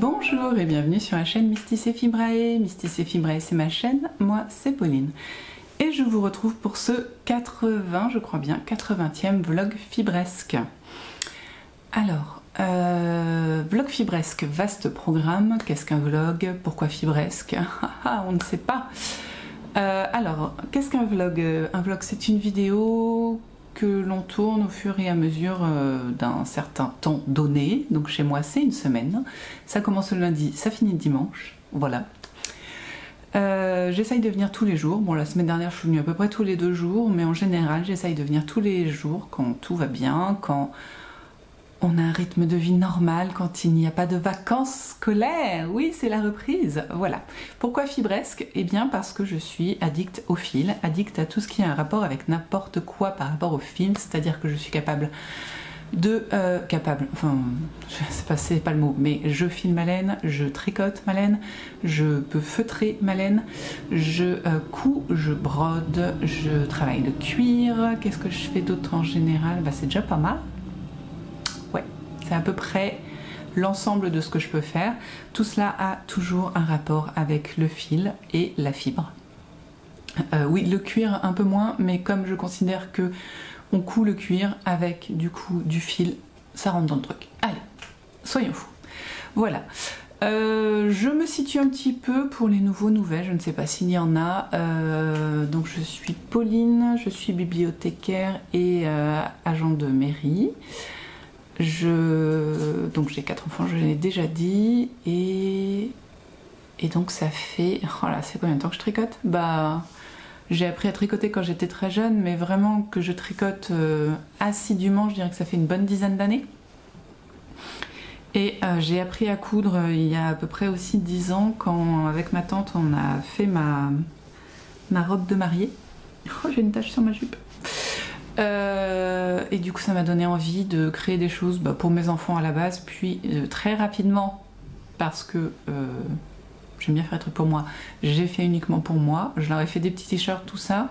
Bonjour et bienvenue sur la chaîne Mystis et Fibrae. Mystis et Fibrae, c'est ma chaîne, moi c'est Pauline. Et je vous retrouve pour ce 80, je crois bien, 80e vlog fibresque. Alors, vlog fibresque, vaste programme. Qu'est-ce qu'un vlog? Pourquoi fibresque? On ne sait pas. Alors, qu'est-ce qu'un vlog? Un vlog, c'est une vidéo que l'on tourne au fur et à mesure d'un certain temps donné. Donc chez moi c'est une semaine, ça commence le lundi, ça finit le dimanche, voilà. J'essaye de venir tous les jours. Bon, la semaine dernière je suis venue à peu près tous les 2 jours, mais en général j'essaye de venir tous les jours quand tout va bien, quand on a un rythme de vie normal, quand il n'y a pas de vacances scolaires. Oui, c'est la reprise, voilà. Pourquoi fibresque? Eh bien parce que je suis addict au fil, addict à tout ce qui a un rapport avec n'importe quoi par rapport au fil, c'est-à-dire que je suis capable de... c'est pas le mot, mais je file ma laine, je tricote ma laine, je peux feutrer ma laine, je couds, je brode, je travaille le cuir. Qu'est-ce que je fais d'autre en général? Bah, c'est déjà pas mal. C'est à peu près l'ensemble de ce que je peux faire. Tout cela a toujours un rapport avec le fil et la fibre. Oui, le cuir un peu moins, mais comme je considère que on coud le cuir avec du coup du fil, ça rentre dans le truc. Allez, soyons fous. Voilà. Je me situe un petit peu pour les nouvelles, je ne sais pas s'il y en a. Donc je suis Pauline, je suis bibliothécaire et agent de mairie. Donc j'ai 4 enfants, je l'ai déjà dit, et donc ça fait... Oh là, c'est combien de temps que je tricote? Bah, j'ai appris à tricoter quand j'étais très jeune, mais vraiment que je tricote assidûment, je dirais que ça fait une bonne dizaine d'années. Et j'ai appris à coudre il y a à peu près aussi 10 ans, quand avec ma tante on a fait ma robe de mariée. Oh, j'ai une tache sur ma jupe. Et du coup ça m'a donné envie de créer des choses pour mes enfants à la base, puis très rapidement, parce que j'aime bien faire des trucs pour moi, j'ai fait uniquement pour moi. Je leur ai fait des petits t-shirts, tout ça,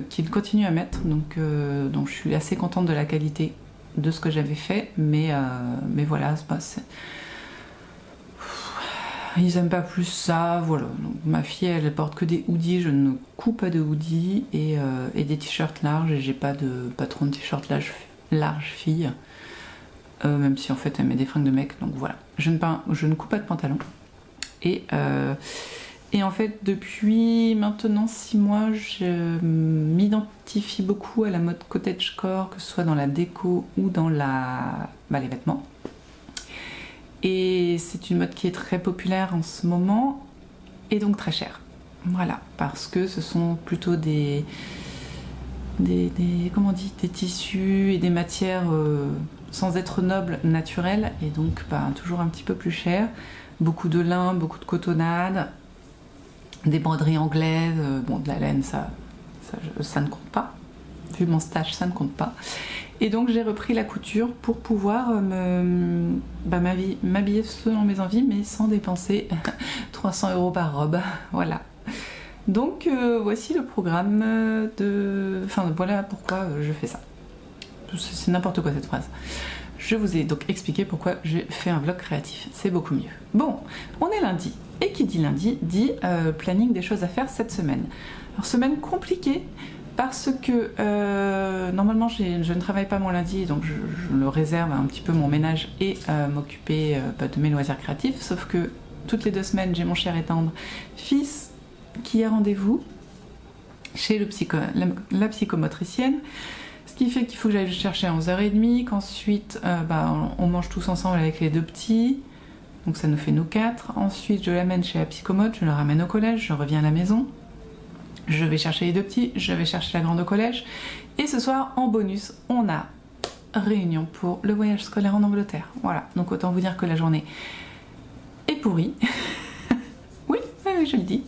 qu'ils continuent à mettre, donc je suis assez contente de la qualité de ce que j'avais fait, mais voilà, ils aiment pas plus ça, voilà. Donc, ma fille elle porte que des hoodies, je ne coupe pas de hoodies, et des t-shirts larges, et j'ai pas trop de t-shirts larges filles, même si en fait elle met des fringues de mec, donc voilà. Je ne coupe pas de pantalon, et en fait depuis maintenant 6 mois je m'identifie beaucoup à la mode cottagecore, que ce soit dans la déco ou dans les vêtements. Et c'est une mode qui est très populaire en ce moment, et donc très chère. Voilà, parce que ce sont plutôt des comment on dit, des tissus et des matières sans être nobles, naturelles, et donc toujours un petit peu plus cher. Beaucoup de lin, beaucoup de cotonnade, des broderies anglaises, bon, de la laine, ça ne compte pas. Vu mon stage, ça ne compte pas. Et donc j'ai repris la couture pour pouvoir m'habiller selon mes envies, mais sans dépenser 300 € par robe. Voilà. Donc voici le programme voilà pourquoi je fais ça. C'est n'importe quoi cette phrase. Je vous ai donc expliqué pourquoi j'ai fait un vlog créatif. C'est beaucoup mieux. Bon, on est lundi. Et qui dit lundi dit planning des choses à faire cette semaine. Alors semaine compliquée, parce que normalement je ne travaille pas mon lundi, donc je me réserve un petit peu mon ménage et m'occuper de mes loisirs créatifs, sauf que toutes les 2 semaines j'ai mon cher et tendre fils qui a rendez-vous chez la psychomotricienne, ce qui fait qu'il faut que j'aille le chercher à 11h30, qu'ensuite on mange tous ensemble avec les 2 petits, donc ça nous fait nous 4, ensuite je l'amène chez la psychomote, je le ramène au collège, je reviens à la maison. Je vais chercher les 2 petits, je vais chercher la grande au collège. Et ce soir, en bonus, on a réunion pour le voyage scolaire en Angleterre. Voilà, donc autant vous dire que la journée est pourrie. Oui, je le dis.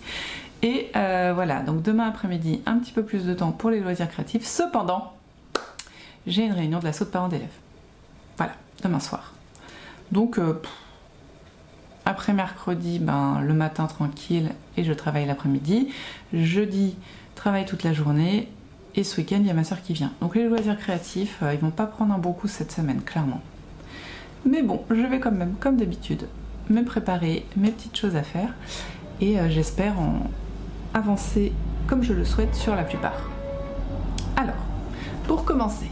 Et voilà, donc demain après-midi, un petit peu plus de temps pour les loisirs créatifs. Cependant, j'ai une réunion de l'asso de parents d'élèves. Voilà, demain soir. Donc... après mercredi, le matin tranquille, et je travaille l'après-midi. Jeudi, travaille toute la journée, et ce week-end il y a ma soeur qui vient. Donc les loisirs créatifs, ils vont pas prendre un bon coup cette semaine, clairement. Mais bon, je vais quand même, comme d'habitude, me préparer mes petites choses à faire et j'espère en avancer comme je le souhaite sur la plupart. Alors, pour commencer,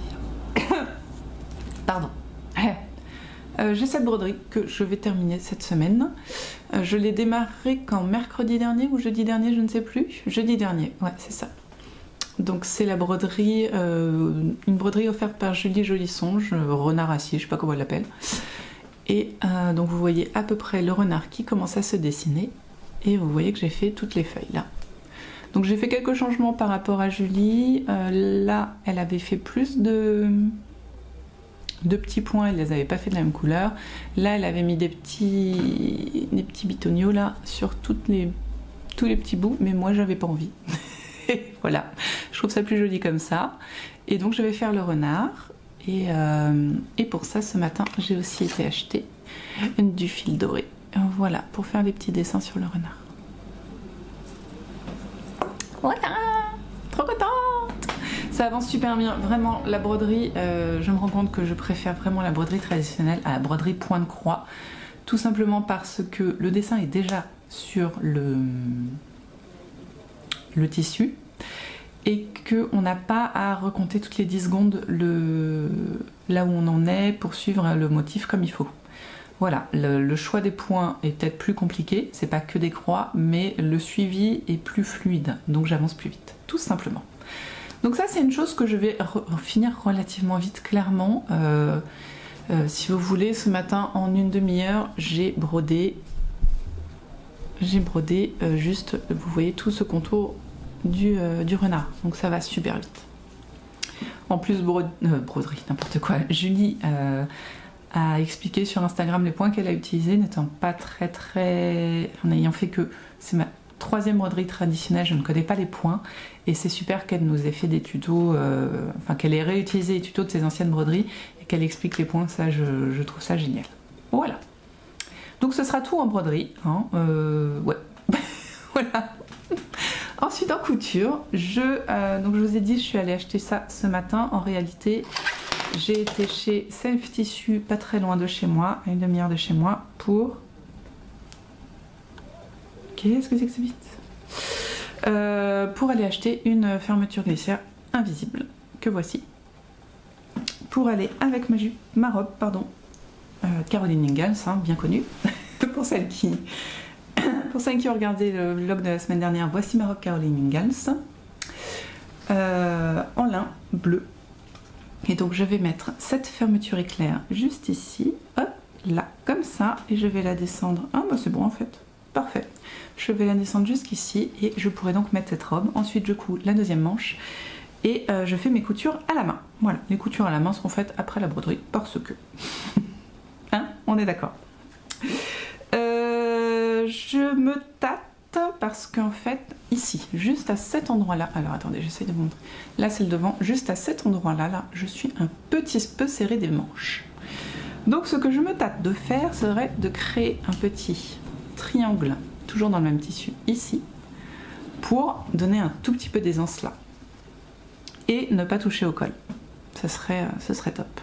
pardon, j'ai cette broderie que je vais terminer cette semaine. Je l'ai démarrée quand mercredi dernier ou jeudi dernier, je ne sais plus. Jeudi dernier, ouais c'est ça. Donc c'est la broderie, une broderie offerte par Julie Jolisonge, renard acier, je sais pas comment elle l'appelle. Et donc vous voyez à peu près le renard qui commence à se dessiner. Et vous voyez que j'ai fait toutes les feuilles là. Donc j'ai fait quelques changements par rapport à Julie. Là, elle avait fait plus de petits points, elle les avait pas fait de la même couleur. Là, elle avait mis des petits bitoniaux là sur tous les petits bouts, mais moi j'avais pas envie. Voilà, je trouve ça plus joli comme ça. Et donc je vais faire le renard. Et pour ça, ce matin, j'ai aussi été acheter du fil doré. Voilà, pour faire des petits dessins sur le renard. Voilà, trop contente. Ça avance super bien, vraiment la broderie, je me rends compte que je préfère vraiment la broderie traditionnelle à la broderie point de croix, tout simplement parce que le dessin est déjà sur le tissu et qu'on n'a pas à recompter toutes les 10 secondes là où on en est pour suivre le motif comme il faut. Voilà, le choix des points est peut-être plus compliqué, c'est pas que des croix, mais le suivi est plus fluide, donc j'avance plus vite, tout simplement. Donc ça c'est une chose que je vais finir relativement vite, clairement. Si vous voulez, ce matin en une demi-heure, j'ai brodé juste, vous voyez tout ce contour du renard, donc ça va super vite. En plus broderie, n'importe quoi, Julie a expliqué sur Instagram les points qu'elle a utilisés, n'étant pas en ayant fait que c'est ma 3e broderie traditionnelle, je ne connais pas les points et c'est super qu'elle nous ait fait des tutos, enfin qu'elle ait réutilisé les tutos de ses anciennes broderies et qu'elle explique les points, ça je trouve ça génial. Voilà, donc ce sera tout en broderie, hein, ouais. Voilà. Ensuite en couture, donc je vous ai dit, je suis allée acheter ça ce matin. En réalité, j'ai été chez Self Tissu, pas très loin de chez moi, à une demi-heure de chez moi, pour... Qu'est-ce que c'est que ce vite pour aller acheter une fermeture glissière invisible, que voici. Pour aller avec ma robe, pardon, Caroline Ingalls, hein, bien connue. Pour celles qui ont regardé le vlog de la semaine dernière, voici ma robe Caroline Ingalls. En lin bleu. Et donc je vais mettre cette fermeture éclair juste ici, hop, là, comme ça, et je vais la descendre. Ah bah c'est bon en fait, parfait. Je vais la descendre jusqu'ici et je pourrai donc mettre cette robe. Ensuite je couds la 2e manche et je fais mes coutures à la main. Voilà, les coutures à la main seront faites après la broderie parce que... Hein, on est d'accord. Je me tâte parce qu'en fait, ici, juste à cet endroit-là, alors attendez, j'essaie de montrer. Là, c'est le devant, juste à cet endroit-là, là, je suis un petit peu serrée des manches. Donc, ce que je me tâte de faire serait de créer un petit triangle, toujours dans le même tissu, ici, pour donner un tout petit peu d'aisance là. Et ne pas toucher au col. Ce serait top.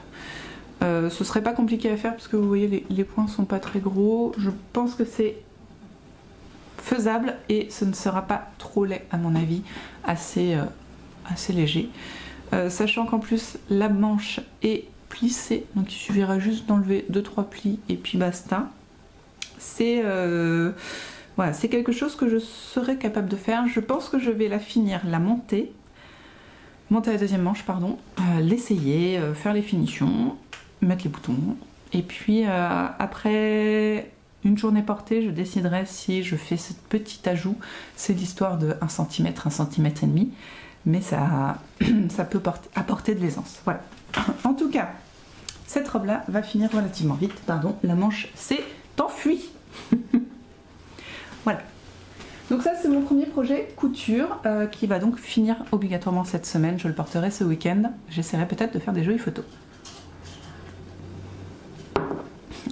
Ce serait pas compliqué à faire parce que vous voyez, les points sont pas très gros. Je pense que c'est faisable et ce ne sera pas trop laid à mon avis, assez léger. Sachant qu'en plus la manche est plissée, donc il suffira juste d'enlever 2-3 plis et puis basta. C'est voilà, c'est quelque chose que je serais capable de faire. Je pense que je vais la finir, la monter la 2e manche, pardon, l'essayer, faire les finitions, mettre les boutons et puis après une journée portée, je déciderai si je fais ce petit ajout. C'est l'histoire de 1 cm, 1 cm et demi, mais ça peut apporter de l'aisance. Voilà. En tout cas, cette robe-là va finir relativement vite. Pardon, la manche s'est enfuie. Voilà. Donc ça, c'est mon premier projet couture qui va donc finir obligatoirement cette semaine. Je le porterai ce week-end. J'essaierai peut-être de faire des jolies photos.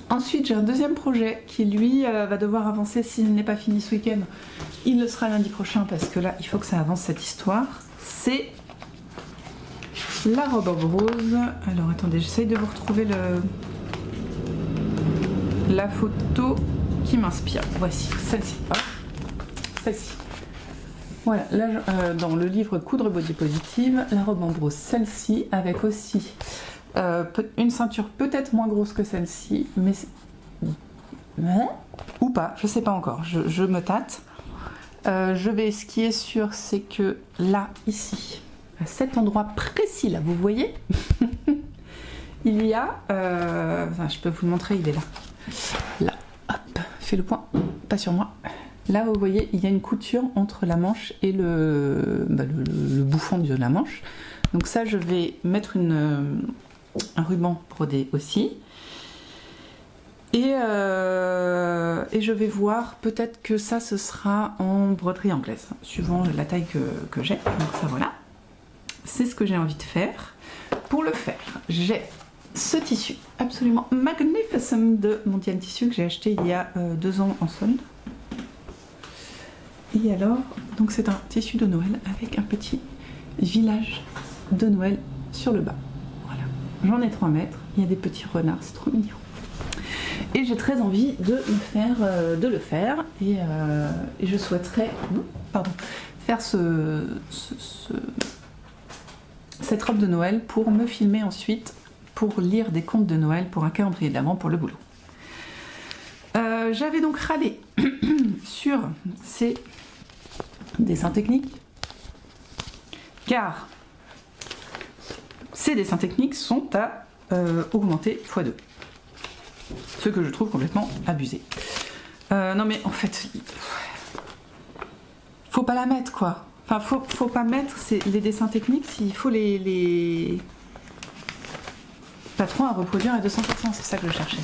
Ensuite, j'ai un 2e projet qui, lui, va devoir avancer s'il n'est pas fini ce week-end. Il le sera lundi prochain parce que là, il faut que ça avance cette histoire. C'est la robe en rose. Alors, attendez, j'essaye de vous retrouver la photo. qui m'inspire. Voici celle-ci. Celle-ci. Voilà, là, dans le livre Coudre Body Positive, la robe en gros, celle-ci, avec aussi une ceinture peut-être moins grosse que celle-ci, mais ou pas, je sais pas encore, je me tâte. Ce qui est sûr, c'est que là, ici, à cet endroit précis, là, vous voyez, il y a, je peux vous le montrer, il est là. Là, hop, fais le point, pas sur moi. Là, vous voyez, il y a une couture entre la manche et le bouffon de la manche. Donc ça, je vais mettre un ruban brodé aussi. Et je vais voir, peut-être que ça, ce sera en broderie anglaise, suivant la taille que j'ai. Donc ça, voilà. C'est ce que j'ai envie de faire. Pour le faire, j'ai ce tissu absolument magnifique de Mondial Tissu que j'ai acheté il y a 2 ans en solde. Et alors, donc c'est un tissu de Noël avec un petit village de Noël sur le bas. Voilà. J'en ai 3 mètres, il y a des petits renards, c'est trop mignon. Et j'ai très envie de le faire et je souhaiterais faire cette robe de Noël pour me filmer ensuite, pour lire des contes de Noël, pour un calendrier de l'Avent pour le boulot. J'avais donc râlé sur ces dessins techniques, car ces dessins techniques sont à augmenter x2. Ce que je trouve complètement abusé. Non mais en fait, faut pas la mettre quoi. Enfin, faut pas mettre les dessins techniques s'il faut les... Patron à reproduire à 200%, c'est ça que je cherchais.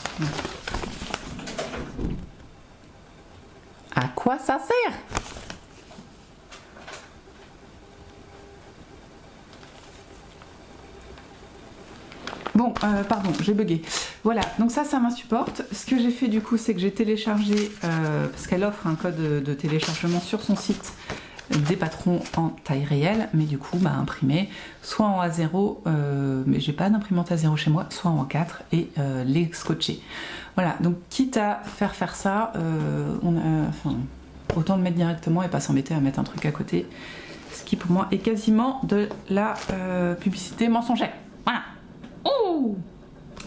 À quoi ça sert? Bon, pardon, j'ai bugué. Voilà, donc ça m'insupporte. Ce que j'ai fait du coup, c'est que j'ai téléchargé, parce qu'elle offre un code de téléchargement sur son site, des patrons en taille réelle, mais du coup, imprimé, soit en A0, mais j'ai pas d'imprimante A0 chez moi, soit en A4 et les scotcher. Voilà, donc quitte à faire ça, autant le mettre directement et pas s'embêter à mettre un truc à côté, ce qui pour moi est quasiment de la publicité mensongère. Voilà. Oh,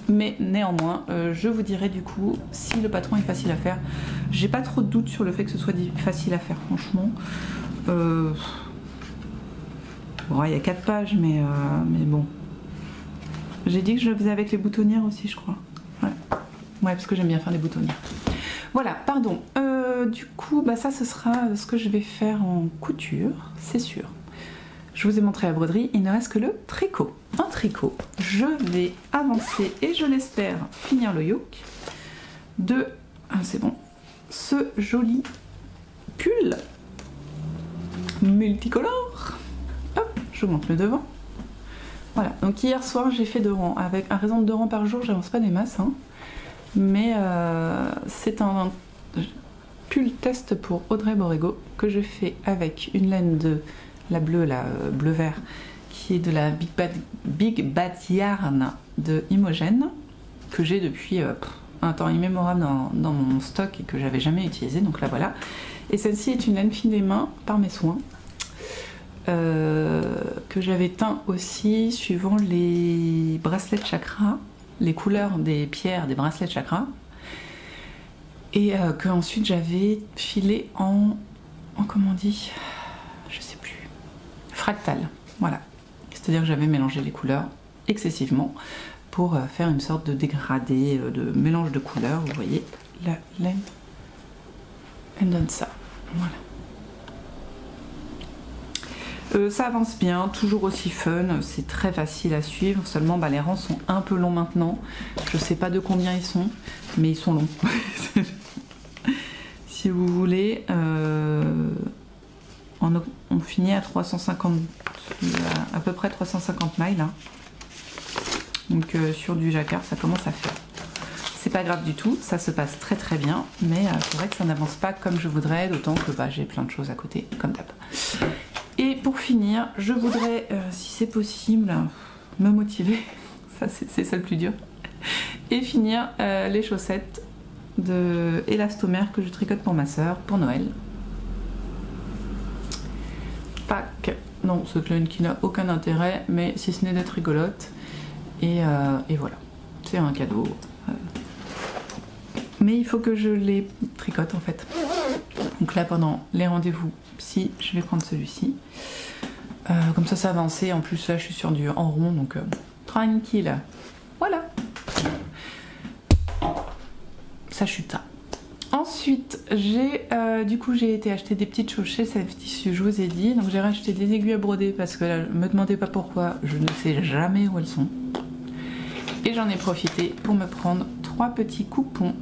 mais néanmoins, je vous dirai du coup si le patron est facile à faire. J'ai pas trop de doute sur le fait que ce soit facile à faire, franchement. Bon, il y a 4 pages, mais bon. J'ai dit que je le faisais avec les boutonnières aussi, je crois. Ouais, parce que j'aime bien faire des boutonnières. Voilà, pardon. Du coup, ça, ce sera ce que je vais faire en couture, c'est sûr. Je vous ai montré la broderie, il ne reste que le tricot. En tricot, je vais avancer et je l'espère finir le yoke de, c'est bon, ce joli pull multicolore. Hop, je vous montre le devant. Voilà, donc hier soir j'ai fait 2 rangs. Avec à raison de 2 rangs par jour, j'avance pas des masses, hein. Mais c'est un pull test pour Audrey Borrego que je fais avec une laine de la bleue, la bleu-vert, qui est de la Big Bad Yarn de Imogen, que j'ai depuis un temps immémorable dans mon stock et que j'avais jamais utilisé, donc là voilà. Et celle-ci est une laine fine des mains par mes soins, que j'avais teint aussi suivant les bracelets de chakra, les couleurs des pierres des bracelets de chakra, et que ensuite j'avais filé en comment on dit, je sais plus, fractal, voilà. C'est-à-dire que j'avais mélangé les couleurs excessivement pour faire une sorte de dégradé, de mélange de couleurs. Vous voyez, la laine, elle donne ça. Voilà. Ça avance bien, toujours aussi fun, c'est très facile à suivre. Seulement, les rangs sont un peu longs maintenant. Je sais pas de combien ils sont, mais ils sont longs. Si vous voulez, on finit à 350, à peu près 350 miles. Hein. Donc sur du jacquard, ça commence à faire. C'est pas grave du tout, ça se passe très très bien, mais c'est vrai que ça n'avance pas comme je voudrais, d'autant que j'ai plein de choses à côté, comme d'hab. Et pour finir, je voudrais, si c'est possible, me motiver, ça c'est ça le plus dur, et finir les chaussettes de élastomère que je tricote pour ma soeur pour Noël. Pack. Non, ce clone qui n'a aucun intérêt, mais si ce n'est d'être rigolote. Et voilà, c'est un cadeau. Mais il faut que je les tricote en fait. Donc là, pendant les rendez-vous, si je vais prendre celui-ci. Comme ça, ça a avancé. En plus, là, je suis sur du en rond, donc tranquille. Voilà. Ça chute. Ensuite, du coup, j'ai été acheter des petites choses chez Save Tissu, je vous ai dit. Donc j'ai racheté des aiguilles à broder parce que là, me demandez pas pourquoi, je ne sais jamais où elles sont. Et j'en ai profité pour me prendre 3 petits coupons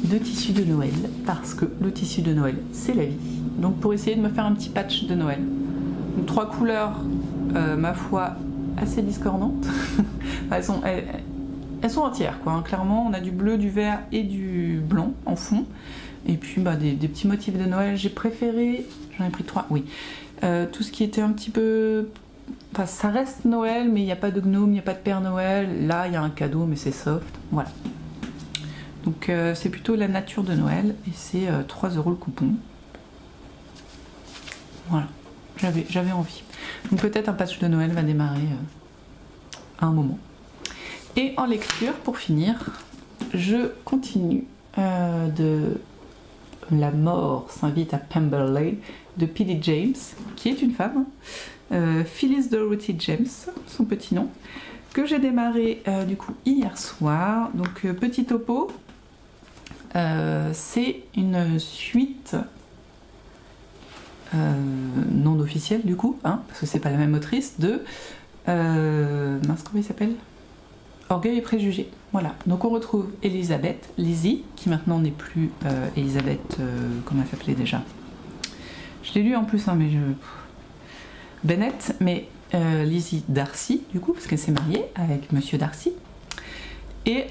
de tissu de Noël parce que le tissu de Noël, c'est la vie. Donc pour essayer de me faire un petit patch de Noël. Donc 3 couleurs, ma foi, assez discordantes. Elles sont entières quoi, hein. Clairement on a du bleu, du vert et du blanc en fond. Et puis des petits motifs de Noël. J'ai préféré, j'en ai pris 3, oui. Tout ce qui était un petit peu... Enfin ça reste Noël mais il n'y a pas de gnome, il n'y a pas de Père Noël. Là il y a un cadeau mais c'est soft, voilà. Donc c'est plutôt la nature de Noël et c'est 3 € le coupon. Voilà, j'avais envie. Donc peut-être un patch de Noël va démarrer à un moment. Et en lecture, pour finir, je continue de La mort s'invite à Pemberley de P.D. James, qui est une femme, Phyllis Dorothy James, son petit nom, que j'ai démarré du coup hier soir. Donc petit topo, c'est une suite non officielle du coup, hein, parce que c'est pas la même autrice, de mince, comment il s'appelle, Orgueil et préjugés. Voilà, donc on retrouve Elisabeth, Lizzie, qui maintenant n'est plus Elisabeth, comment elle s'appelait déjà, je l'ai lu en plus, hein, mais Bennett, mais Lizzie Darcy du coup, parce qu'elle s'est mariée avec Monsieur Darcy, et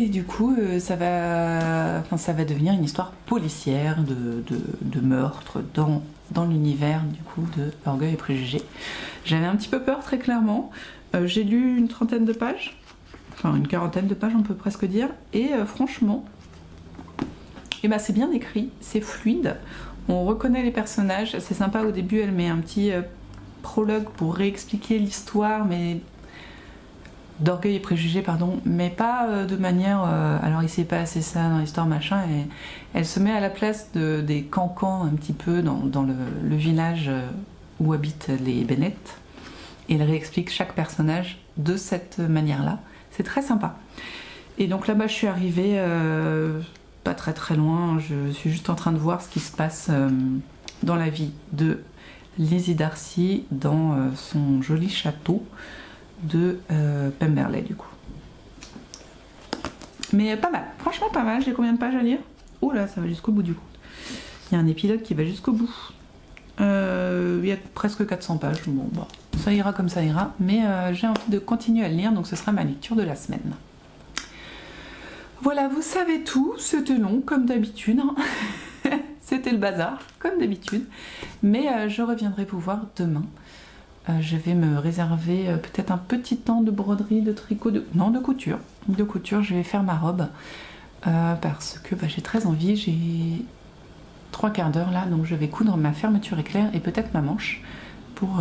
du coup, ça va devenir une histoire policière de meurtre dans l'univers du coup de Orgueil et préjugés. J'avais un petit peu peur, très clairement. J'ai lu une 30aine de pages, enfin une 40aine de pages, on peut presque dire, et franchement, c'est bien écrit, c'est fluide, on reconnaît les personnages, c'est sympa. Au début, elle met un petit prologue pour réexpliquer l'histoire, mais d'Orgueil et préjugés, pardon, mais pas de manière alors il s'est passé ça dans l'histoire machin, et elle se met à la place des cancans un petit peu dans le village où habitent les Bennett, et elle réexplique chaque personnage de cette manière là, c'est très sympa. Et donc là-bas je suis arrivée pas très loin, je suis juste en train de voir ce qui se passe dans la vie de Lizzie Darcy dans son joli château de Pemberley du coup. Mais pas mal, franchement pas mal. J'ai combien de pages à lire? Oh là, ça va jusqu'au bout du coup. Il y a un épilogue qui va jusqu'au bout. Il y a presque 400 pages. Bon bah, ça ira comme ça ira. Mais j'ai envie de continuer à le lire, donc ce sera ma lecture de la semaine. Voilà, vous savez tout. C'était long comme d'habitude. Hein. C'était le bazar comme d'habitude. Mais je reviendrai vous voir demain. Je vais me réserver peut-être un petit temps de broderie, de tricot, de couture. De couture, je vais faire ma robe parce que j'ai très envie. J'ai 3/4 d'heure là, donc je vais coudre ma fermeture éclair et peut-être ma manche pour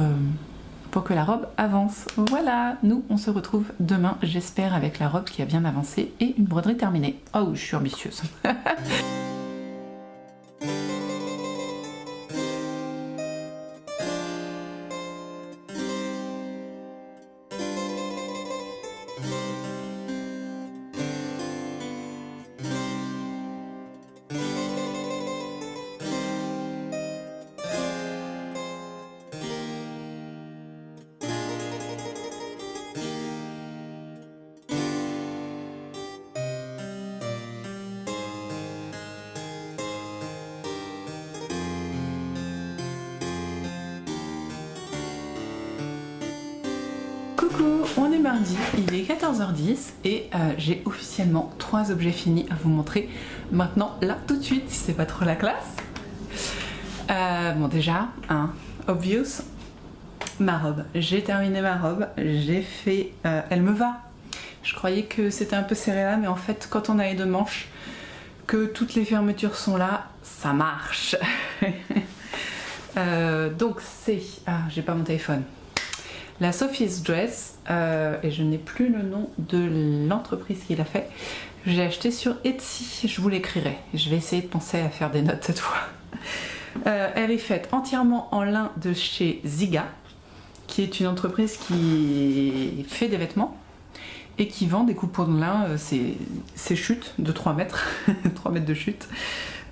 que la robe avance. Voilà, nous on se retrouve demain, j'espère, avec la robe qui a bien avancé et une broderie terminée. Oh, je suis ambitieuse. Coucou, on est mardi, il est 14h10 et j'ai officiellement 3 objets finis à vous montrer maintenant, là, tout de suite, si c'est pas trop la classe. Bon déjà, obvious, ma robe. J'ai terminé ma robe, j'ai fait... elle me va. Je croyais que c'était un peu serré là, mais en fait, quand on a les 2 manches, que toutes les fermetures sont là, ça marche. Donc c'est... Ah, j'ai pas mon téléphone. La Sophie's Dress, et je n'ai plus le nom de l'entreprise qui l'a fait. Je l'ai acheté sur Etsy, je vous l'écrirai. Je vais essayer de penser à faire des notes cette fois. Elle est faite entièrement en lin de chez Ziga, qui est une entreprise qui fait des vêtements et qui vend des coupons de lin, ces chutes de 3 mètres, 3 mètres de chute,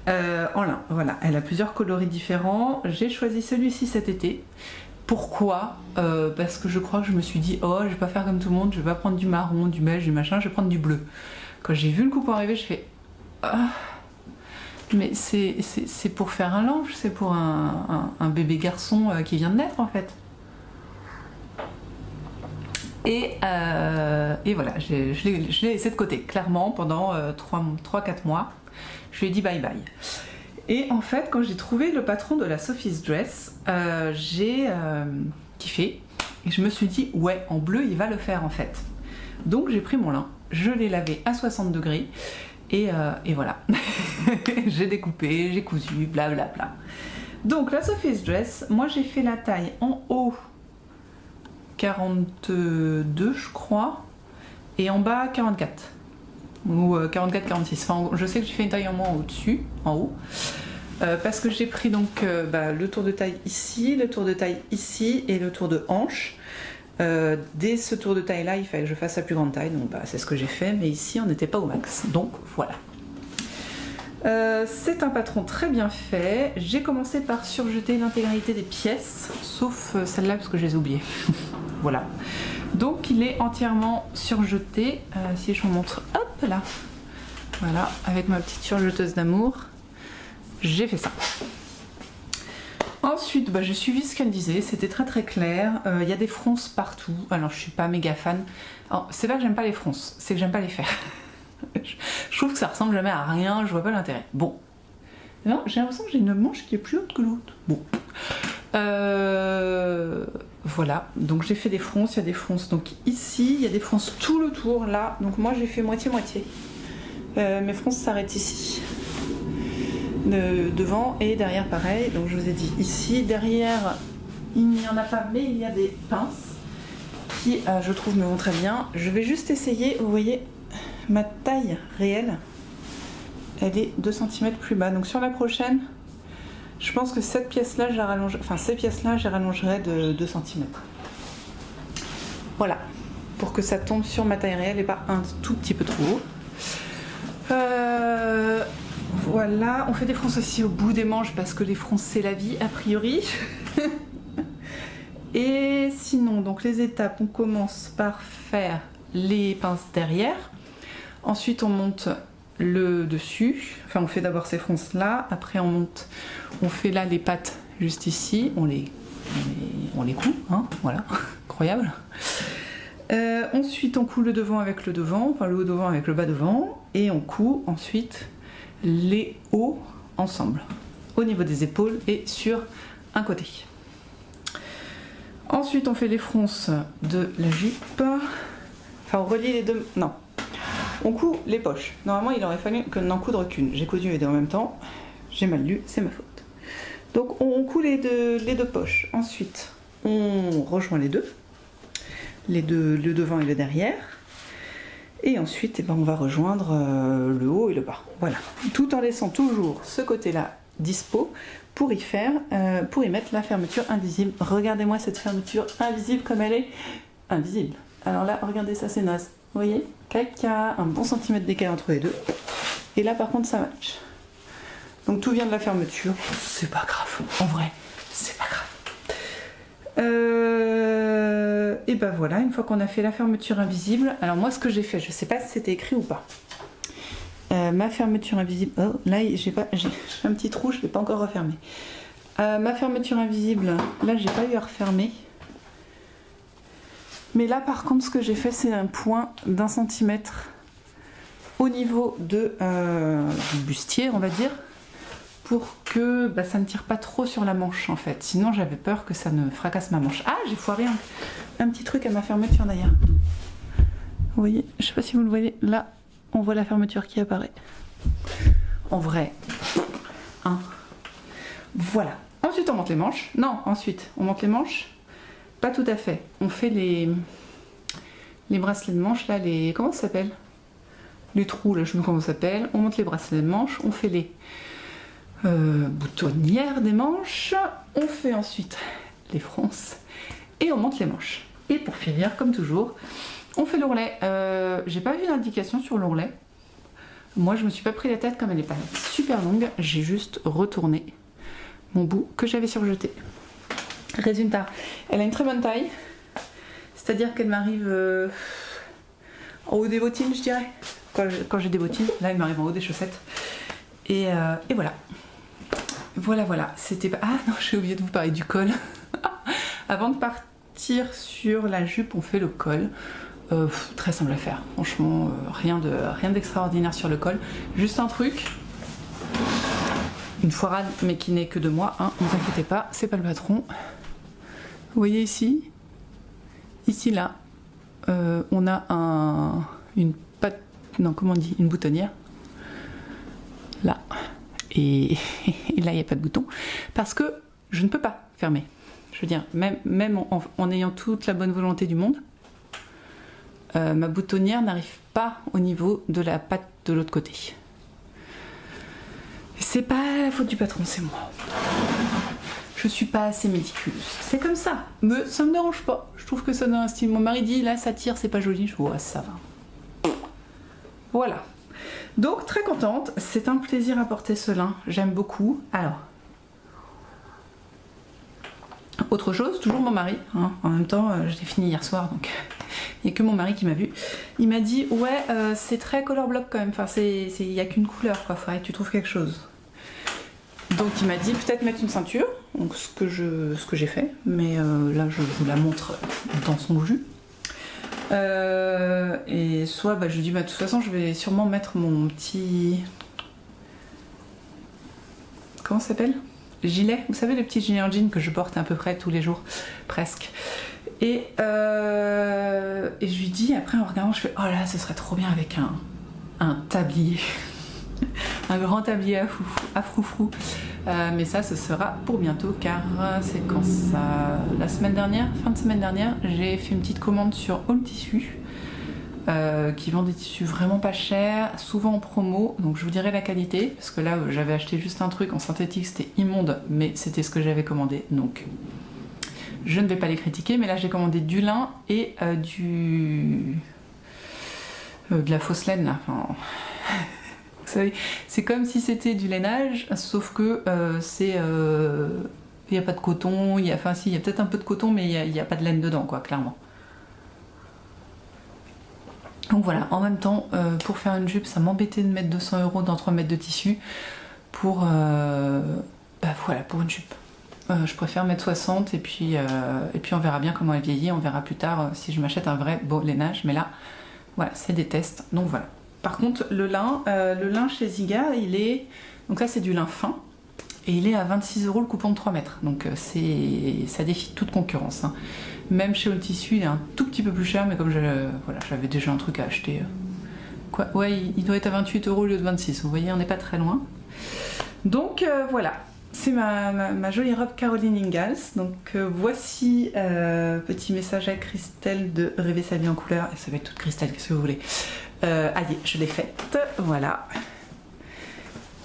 en lin. Voilà, elle a plusieurs coloris différents. J'ai choisi celui-ci cet été. Pourquoi? Parce que je crois que je me suis dit, oh, je vais pas faire comme tout le monde, je vais pas prendre du marron, du beige, du machin, je vais prendre du bleu. Quand j'ai vu le coupon arriver, je fais, ah, mais c'est pour faire un linge, c'est pour un bébé garçon qui vient de naître en fait. Et voilà, je l'ai laissé de côté, clairement, pendant 3-4 mois. Je lui ai dit bye bye. Et en fait, quand j'ai trouvé le patron de la Sophie's Dress, j'ai kiffé. Et je me suis dit, ouais, en bleu, il va le faire en fait. Donc j'ai pris mon lin, je l'ai lavé à 60 degrés. Et voilà. J'ai découpé, j'ai cousu, blablabla. Donc la Sophie's Dress, moi j'ai fait la taille en haut 42 je crois, et en bas 44 ou 44-46. Enfin, je sais que j'ai fait une taille en moins au-dessus, en haut, parce que j'ai pris donc le tour de taille ici, le tour de taille ici et le tour de hanche. Dès ce tour de taille là, il fallait que je fasse la plus grande taille, donc c'est ce que j'ai fait, mais ici on n'était pas au max, donc voilà. C'est un patron très bien fait. J'ai commencé par surjeter l'intégralité des pièces, sauf celle-là parce que je les ai oubliées. Voilà. Donc il est entièrement surjeté. Si je vous montre, hop là. Voilà, avec ma petite surjeteuse d'amour, j'ai fait ça. Ensuite, j'ai suivi ce qu'elle disait, c'était très très clair. Il y a des fronces partout. Alors je suis pas méga fan. C'est pas que j'aime pas les fronces, c'est que j'aime pas les faire. Je trouve que ça ressemble jamais à rien, je vois pas l'intérêt. Bon. Non, j'ai l'impression que j'ai une manche qui est plus haute que l'autre. Bon. Voilà, donc j'ai fait des fronces, il y a des fronces donc ici, il y a des fronces tout le tour là, donc moi j'ai fait moitié-moitié. Mes fronces s'arrêtent ici. Devant et derrière pareil, donc je vous ai dit ici, derrière il n'y en a pas, mais il y a des pinces qui je trouve me vont très bien. Je vais juste essayer, vous voyez, ma taille réelle, elle est 2 cm plus bas, donc sur la prochaine, je pense que cette pièce-là, je la rallonge, enfin ces pièces-là, je les rallongerai de 2 cm. Voilà, pour que ça tombe sur ma taille réelle et pas un tout petit peu trop haut. Voilà, on fait des fronces aussi au bout des manches parce que les fronces c'est la vie a priori. Et sinon, donc les étapes, on commence par faire les pinces derrière. Ensuite on monte le dessus, enfin on fait d'abord ces fronces là, après on monte, on fait là les pattes juste ici, on les coud, hein, voilà, incroyable. Ensuite on coud le devant avec le devant, enfin le haut devant avec le bas devant, et on coud ensuite les hauts ensemble, au niveau des épaules et sur un côté. Ensuite on fait les fronces de la jupe, enfin on relie les deux, non. On coud les poches. Normalement, il aurait fallu que n'en coudre qu'une. J'ai cousu les deux en même temps. J'ai mal lu, c'est ma faute. Donc, on coud les deux poches. Ensuite, on rejoint les deux, le devant et le derrière. Et ensuite, on va rejoindre le haut et le bas. Voilà. Tout en laissant toujours ce côté-là dispo pour y mettre la fermeture invisible. Regardez-moi cette fermeture invisible comme elle est invisible. Alors là, regardez ça, c'est naze. Vous voyez, caca, un bon centimètre d'écart entre les deux. Et là par contre ça match. Donc tout vient de la fermeture. C'est pas grave, en vrai, c'est pas grave. Et ben voilà, une fois qu'on a fait la fermeture invisible, alors moi ce que j'ai fait, je sais pas si c'était écrit ou pas. Ma fermeture invisible, oh là j'ai un petit trou, je l'ai pas encore refermé. Ma fermeture invisible, là j'ai pas eu à refermer. Mais là par contre ce que j'ai fait c'est un point d'1 centimètre au niveau du bustier on va dire, pour que bah, ça ne tire pas trop sur la manche en fait. Sinon j'avais peur que ça ne fracasse ma manche. Ah, j'ai foiré un petit truc à ma fermeture d'ailleurs. Vous voyez, je sais pas si vous le voyez, là on voit la fermeture qui apparaît. En vrai, hein. Voilà. Ensuite on monte les manches. Non, ensuite on monte les manches. Pas tout à fait. On fait les bracelets de manches là, les... Comment ça s'appelle? Les trous là, je sais plus comment ça s'appelle. On monte les bracelets de manches, on fait les boutonnières des manches, on fait ensuite les fronces et on monte les manches. Et pour finir, comme toujours, on fait l'ourlet. J'ai pas vu d'indication sur l'ourlet. Moi je me suis pas pris la tête, comme elle est pas super longue, j'ai juste retourné mon bout que j'avais surjeté. Résultat, elle a une très bonne taille, c'est à dire qu'elle m'arrive en haut des bottines, je dirais, quand j'ai des bottines. Là elle m'arrive en haut des chaussettes et voilà. Voilà, c'était pas... Ah non, j'ai oublié de vous parler du col. Avant de partir sur la jupe, on fait le col. Très simple à faire, franchement, rien d'extraordinaire sur le col. Juste un truc, une foirade, mais qui n'est que de moi, hein, ne vous inquiétez pas, c'est pas le patron. Vous voyez ici, là, on a une boutonnière, là. Et là, il n'y a pas de bouton parce que je ne peux pas fermer. Je veux dire, même en ayant toute la bonne volonté du monde, ma boutonnière n'arrive pas au niveau de la patte de l'autre côté. C'est pas la faute du patron, c'est moi. Je suis pas assez méticuleuse. C'est comme ça. Mais ça me dérange pas. Je trouve que ça donne un style. Mon mari dit là, ça tire, c'est pas joli. Je vois, ça va. Voilà. Donc très contente, c'est un plaisir à porter ce lin, j'aime beaucoup. Alors, autre chose, toujours mon mari, hein. En même temps je l'ai fini hier soir donc il n'y a que mon mari qui m'a vu. Il m'a dit ouais c'est très color block quand même, enfin il n'y a qu'une couleur quoi, faudrait que tu trouves quelque chose. Donc il m'a dit peut-être mettre une ceinture, donc ce que j'ai fait, mais là je vous la montre dans son jus. Et soit je lui dis de toute façon je vais sûrement mettre mon petit, comment ça s'appelle, gilet, vous savez les petits gilets en jean que je porte à peu près tous les jours presque, et je lui dis après en regardant, je fais oh là ce serait trop bien avec un tablier un grand tablier à froufrou, mais ça ce sera pour bientôt car c'est quand ça, la semaine dernière, fin de semaine dernière, j'ai fait une petite commande sur All Tissu qui vend des tissus vraiment pas chers, souvent en promo, donc je vous dirai la qualité parce que là j'avais acheté juste un truc en synthétique, c'était immonde mais c'était ce que j'avais commandé donc je ne vais pas les critiquer, mais là j'ai commandé du lin et de la fausse laine là, enfin... Vous savez, c'est comme si c'était du lainage, sauf que il n'y a pas de coton, il y a peut-être un peu de coton, mais il n'y a pas de laine dedans, quoi, clairement. Donc voilà, en même temps, pour faire une jupe, ça m'embêtait de mettre 200 € dans 3 mètres de tissu pour, voilà, pour une jupe. Je préfère mettre 60 et puis on verra bien comment elle vieillit, on verra plus tard si je m'achète un vrai beau lainage, mais là, voilà, c'est des tests, donc voilà. Par contre, le lin chez Ziga, il est... Donc là, c'est du lin fin. Et il est à 26 € le coupon de 3 mètres. Donc ça défie toute concurrence, hein. Même chez All Tissu, il est un tout petit peu plus cher, mais comme j'avais déjà un truc à acheter... Quoi, ouais, il doit être à 28 € au lieu de 26. Vous voyez, on n'est pas très loin. Donc voilà. C'est ma jolie robe Caroline Ingalls. Donc voici petit message à Christelle de Rêver sa vie en couleur. Et ça va être toute Christelle, qu'est-ce que vous voulez. Allez, je l'ai faite, voilà.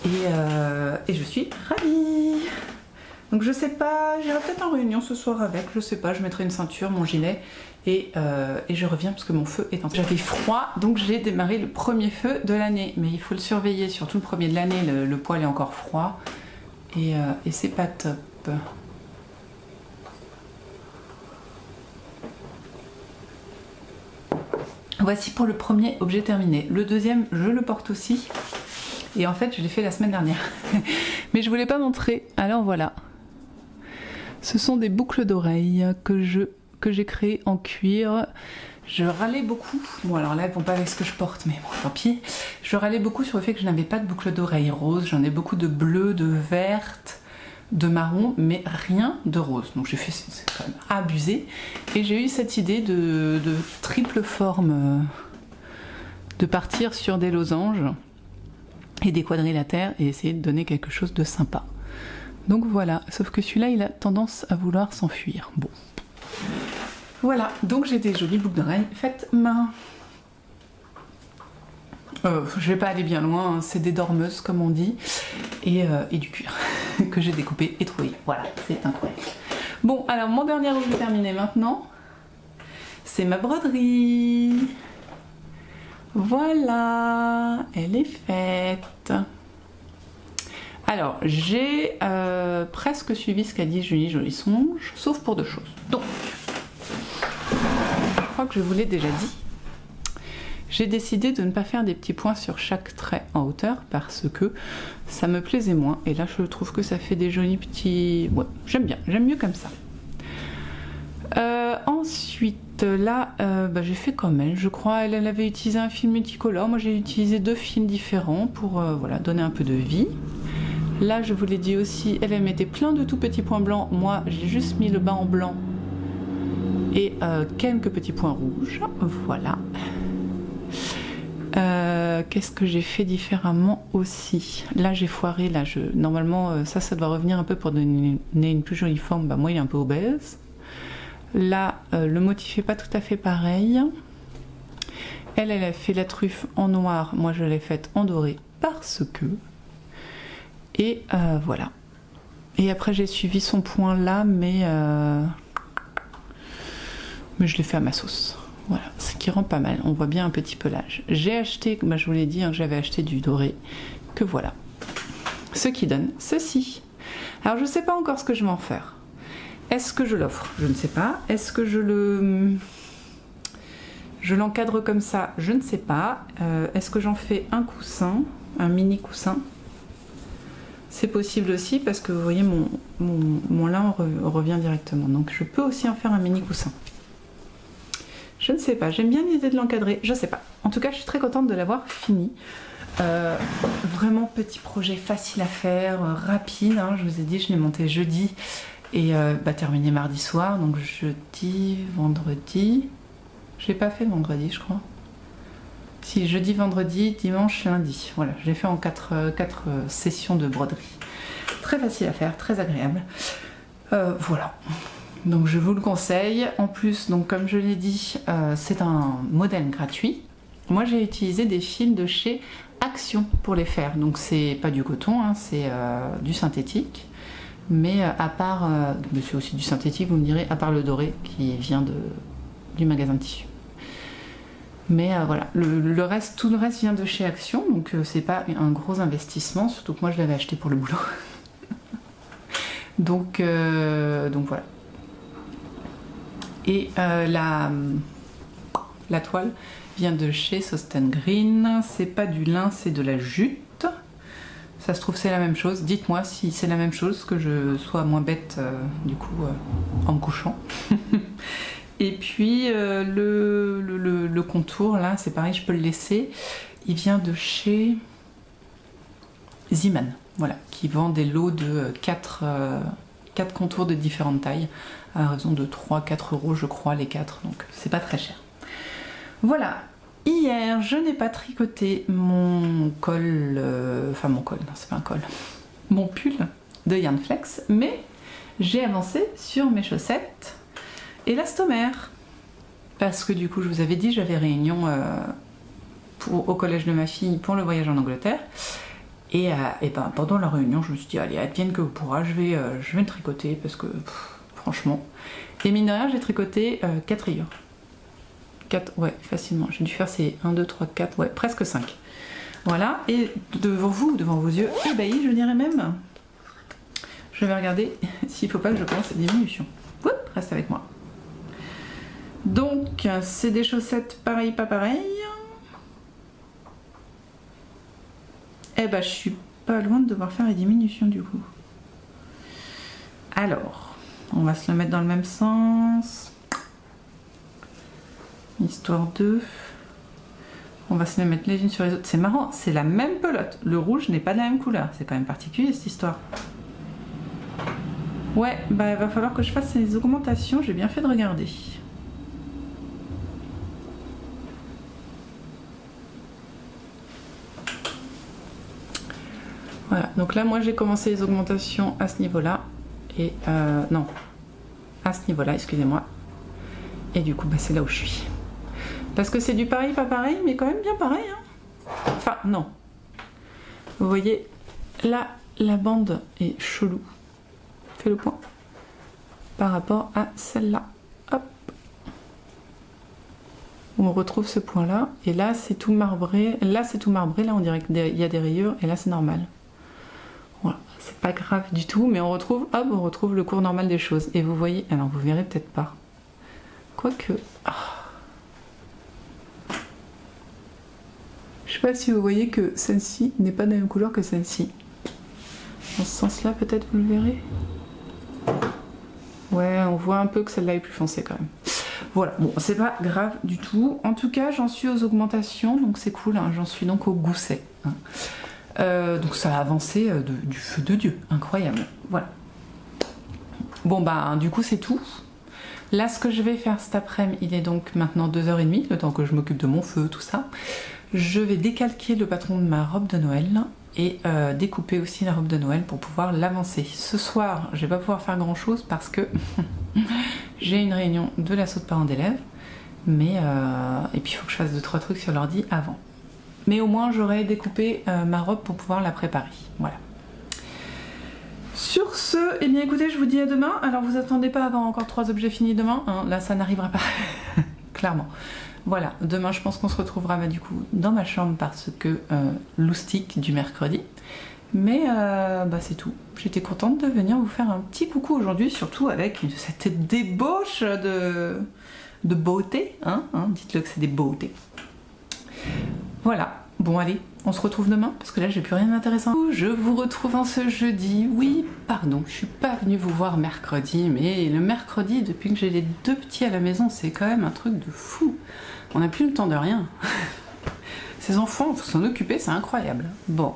Et je suis ravie. Donc je sais pas, j'irai peut-être en réunion ce soir avec, je sais pas, je mettrai une ceinture, mon gilet et je reviens parce que mon feu est en... J'avais froid, donc j'ai démarré le premier feu de l'année. Mais il faut le surveiller, surtout le premier de l'année, le poêle est encore froid et c'est pas top. Voici pour le premier objet terminé. Le deuxième, je le porte aussi. Et en fait, je l'ai fait la semaine dernière. Mais je voulais pas montrer. Alors voilà. Ce sont des boucles d'oreilles que j'ai créées en cuir. je râlais beaucoup, bon alors là elles vont pas avec ce que je porte, mais bon tant pis, je râlais beaucoup sur le fait que je n'avais pas de boucle d'oreille rose, j'en ai beaucoup de bleu, de verte, de marron, mais rien de rose. Donc j'ai fait, c'est quand même abusé, et j'ai eu cette idée de triple forme, de partir sur des losanges et des quadrilatères et essayer de donner quelque chose de sympa. Donc voilà, sauf que celui-là il a tendance à vouloir s'enfuir. Bon. Voilà, donc j'ai des jolies boucles d'oreilles faites main. Je vais pas aller bien loin, hein, c'est des dormeuses comme on dit, et du cuir que j'ai découpé et trouvé. Voilà, c'est incroyable. Bon, alors mon dernier objet terminé maintenant, c'est ma broderie. Voilà, elle est faite. Alors, j'ai presque suivi ce qu'a dit Julie Jolisonge, sauf pour deux choses. Donc, je crois que je vous l'ai déjà dit. J'ai décidé de ne pas faire des petits points sur chaque trait en hauteur parce que ça me plaisait moins. Et là, je trouve que ça fait des jolis petits... Ouais, j'aime bien, j'aime mieux comme ça. Ensuite, là, j'ai fait comme elle, je crois. Elle avait utilisé un fil multicolore. Moi, j'ai utilisé deux fils différents pour voilà, donner un peu de vie. Là, je vous l'ai dit aussi, elle mettait plein de tout petits points blancs. Moi, j'ai juste mis le bas en blanc et quelques petits points rouges. Voilà. Qu'est-ce que j'ai fait différemment aussi? Là, j'ai foiré. Là, normalement, ça doit revenir un peu pour donner une plus jolie forme. Bah, moi, il est un peu obèse. Là, le motif n'est pas tout à fait pareil. Elle a fait la truffe en noir. Moi, je l'ai faite en doré parce que... Et voilà. Et après j'ai suivi son point là, mais je l'ai fait à ma sauce. Voilà, ce qui rend pas mal. On voit bien un petit pelage. J'ai acheté, je vous l'ai dit, hein, j'avais acheté du doré. Que voilà. Ce qui donne ceci. Alors je sais pas encore ce que je vais en faire. Est-ce que je l'offre? Je ne sais pas. Est-ce que je l'encadre comme ça? Je ne sais pas. Est-ce que j'en fais un coussin, un mini coussin? C'est possible aussi parce que vous voyez mon lin revient directement. Donc je peux aussi en faire un mini coussin. Je ne sais pas, j'aime bien l'idée de l'encadrer, je sais pas. En tout cas, je suis très contente de l'avoir fini. Vraiment petit projet facile à faire, rapide. Hein. Je vous ai dit, je l'ai monté jeudi et terminé mardi soir. Donc jeudi, vendredi. Je l'ai pas fait vendredi, je crois. Si, jeudi, vendredi, dimanche, lundi. Voilà, je l'ai fait en 4 sessions de broderie. Très facile à faire, très agréable. Voilà. Donc je vous le conseille. En plus, donc comme je l'ai dit, c'est un modèle gratuit. Moi, j'ai utilisé des fils de chez Action pour les faire. Donc c'est pas du coton, hein, c'est du synthétique. Mais à part, c'est aussi du synthétique, vous me direz, à part le doré qui vient du magasin de tissu. Mais voilà, le reste, tout le reste vient de chez Action, donc c'est pas un gros investissement, surtout que moi je l'avais acheté pour le boulot. donc voilà. Et la toile vient de chez Sosten Green, c'est pas du lin, c'est de la jute. Ça se trouve c'est la même chose, dites-moi si c'est la même chose, que je sois moins bête du coup en me couchant. Et puis le contour là, c'est pareil, je peux le laisser. Il vient de chez Ziman, voilà, qui vend des lots de 4 contours de différentes tailles, à raison de 3-4 euros je crois les 4, donc c'est pas très cher. Voilà, hier je n'ai pas tricoté mon col, enfin mon col, non c'est pas un col, mon pull de Yarnflex, mais j'ai avancé sur mes chaussettes élastomère parce que du coup je vous avais dit j'avais réunion au collège de ma fille pour le voyage en Angleterre et pendant la réunion je me suis dit allez advienne que vous pourra, je vais me tricoter parce que franchement, et mine de rien j'ai tricoté 4 rayures, 4, ouais facilement, j'ai dû faire ces 1, 2, 3, 4, ouais presque 5, voilà. Et devant vous, devant vos yeux, ébahis je dirais même, je vais regarder s'il ne faut pas que je commence les diminutions. Oups, reste avec moi. Donc, c'est des chaussettes pareil, pas pareil. Eh ben, je suis pas loin de devoir faire les diminutions du coup. Alors, on va se le mettre dans le même sens. histoire de... On va se les mettre les unes sur les autres. C'est marrant, c'est la même pelote. Le rouge n'est pas de la même couleur. C'est quand même particulier cette histoire. Ouais, bah il va falloir que je fasse ces augmentations. J'ai bien fait de regarder. Voilà, donc là moi j'ai commencé les augmentations à ce niveau-là. Et non, à ce niveau-là, excusez-moi. Et du coup, bah, c'est là où je suis. Parce que c'est du pareil, pas pareil, mais quand même bien pareil. Hein. Enfin, non. Vous voyez, là, la bande est chelou. Fais le point. Par rapport à celle-là. Hop. On retrouve ce point-là. Et là, c'est tout marbré. Là, c'est tout marbré. Là, on dirait qu'il y a des rayures. Et là, c'est normal. Voilà. C'est pas grave du tout. Mais on retrouve, hop, on retrouve le cours normal des choses. Et vous voyez, alors vous verrez peut-être pas. Quoique... Ah. Je sais pas si vous voyez que celle-ci n'est pas de la même couleur que celle-ci. Dans ce sens-là, peut-être vous le verrez. Ouais, on voit un peu que celle-là est plus foncée quand même. Voilà, bon, c'est pas grave du tout. En tout cas, j'en suis aux augmentations, donc c'est cool. Hein. J'en suis donc au gousset. Hein. Donc ça a avancé du feu de Dieu. Incroyable. Voilà. Bon, bah, du coup, c'est tout. Là, ce que je vais faire cet après-midi, il est donc maintenant 2h30, le temps que je m'occupe de mon feu, tout ça. Je vais décalquer le patron de ma robe de Noël et découper aussi la robe de Noël pour pouvoir l'avancer. Ce soir, je vais pas pouvoir faire grand chose parce que j'ai une réunion de l'assaut de parents d'élèves, mais et puis il faut que je fasse 2-3 trucs sur l'ordi avant. Mais au moins j'aurai découpé ma robe pour pouvoir la préparer. Voilà. Sur ce, eh bien écoutez, je vous dis à demain. Alors vous attendez pas à avoir encore 3 objets finis demain, hein. Là ça n'arrivera pas, clairement. Voilà, demain je pense qu'on se retrouvera du coup dans ma chambre parce que loustique du mercredi. Mais bah, c'est tout. J'étais contente de venir vous faire un petit coucou aujourd'hui, surtout avec cette débauche de beauté. Hein, dites-le que c'est des beautés. Voilà, bon allez, on se retrouve demain parce que là j'ai plus rien d'intéressant. Je vous retrouve en ce jeudi. Oui, pardon, je suis pas venue vous voir mercredi, mais le mercredi, depuis que j'ai les 2 petits à la maison, c'est quand même un truc de fou. On n'a plus le temps de rien. Ces enfants, faut s'en occuper, c'est incroyable. Bon.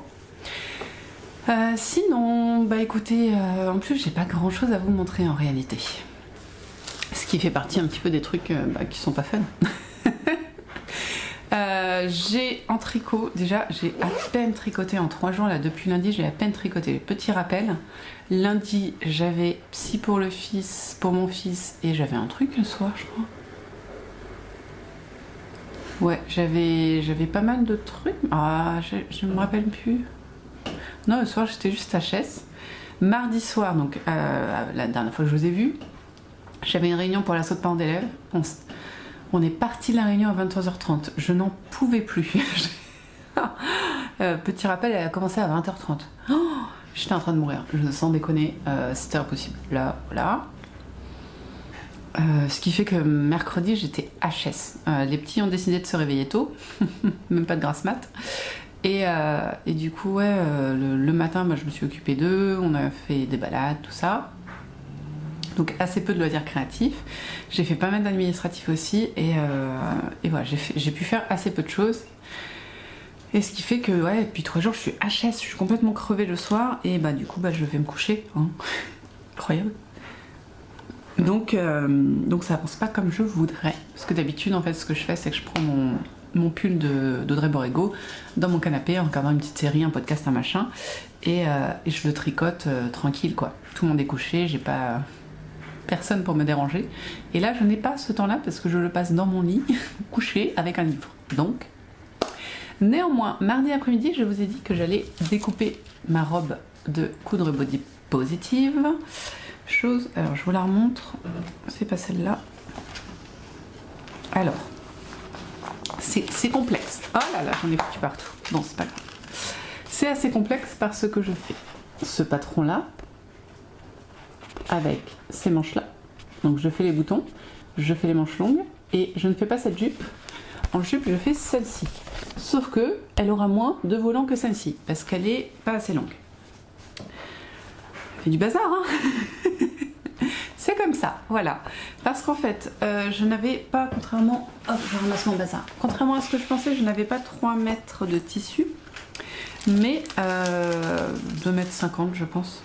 Sinon, bah écoutez, en plus j'ai pas grand chose à vous montrer en réalité. Ce qui fait partie un petit peu des trucs qui sont pas fun. J'ai en tricot, déjà j'ai à peine tricoté en 3 jours, là depuis lundi j'ai à peine tricoté. Petit rappel, lundi j'avais psy pour le fils, pour mon fils, et j'avais un truc le soir je crois. Ouais, j'avais pas mal de trucs. Ah, je me rappelle plus. Non, le soir, j'étais juste HS. Mardi soir, donc la dernière fois que je vous ai vu, j'avais une réunion pour l'assaut de parents d'élèves. On est parti de la réunion à 23h30. Je n'en pouvais plus. Petit rappel, elle a commencé à 20h30. Oh, j'étais en train de mourir. Sans déconner, c'était impossible. Là, voilà. Ce qui fait que mercredi j'étais HS. Les petits ont décidé de se réveiller tôt, même pas de grasse mat. Et du coup, ouais, le matin, je me suis occupée d'eux, on a fait des balades, tout ça. Donc assez peu de loisirs créatifs. J'ai fait pas mal d'administratifs aussi, et voilà, j'ai pu faire assez peu de choses. Et ce qui fait que, ouais, depuis 3 jours, je suis HS, je suis complètement crevée le soir, et du coup, je vais me coucher. Hein. Incroyable. Donc ça avance pas comme je voudrais. Parce que d'habitude, en fait, ce que je fais, c'est que je prends mon pull d'Audrey Borrego dans mon canapé en regardant une petite série, un podcast, un machin, et je le tricote tranquille, quoi. Tout le monde est couché, j'ai pas personne pour me déranger. Et là, je n'ai pas ce temps-là parce que je le passe dans mon lit, couché, avec un livre. Donc, néanmoins, mardi après-midi, je vous ai dit que j'allais découper ma robe de coudre body positive. Alors je vous la remontre, c'est pas celle-là. Alors, c'est complexe. Oh là là, j'en ai foutu partout. Bon, c'est pas grave. C'est assez complexe parce que je fais ce patron-là avec ces manches-là. Donc je fais les boutons, je fais les manches longues et je ne fais pas cette jupe. En jupe, je fais celle-ci. Sauf que elle aura moins de volants que celle-ci parce qu'elle est pas assez longue. Fait du bazar, hein. C'est comme ça, voilà. Parce qu'en fait, je n'avais pas, contrairement... Hop, je ramasse mon bazar. Contrairement à ce que je pensais, je n'avais pas 3 mètres de tissu, mais 2,50 m je pense.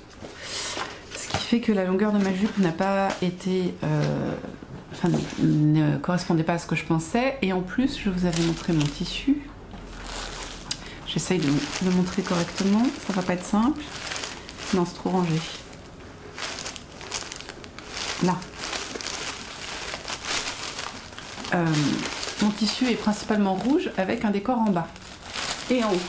Ce qui fait que la longueur de ma jupe n'a pas été... enfin, ne correspondait pas à ce que je pensais. Et en plus, je vous avais montré mon tissu. J'essaye de le montrer correctement, ça va pas être simple. Non, c'est trop rangé. Là. Mon tissu est principalement rouge avec un décor en bas et en haut.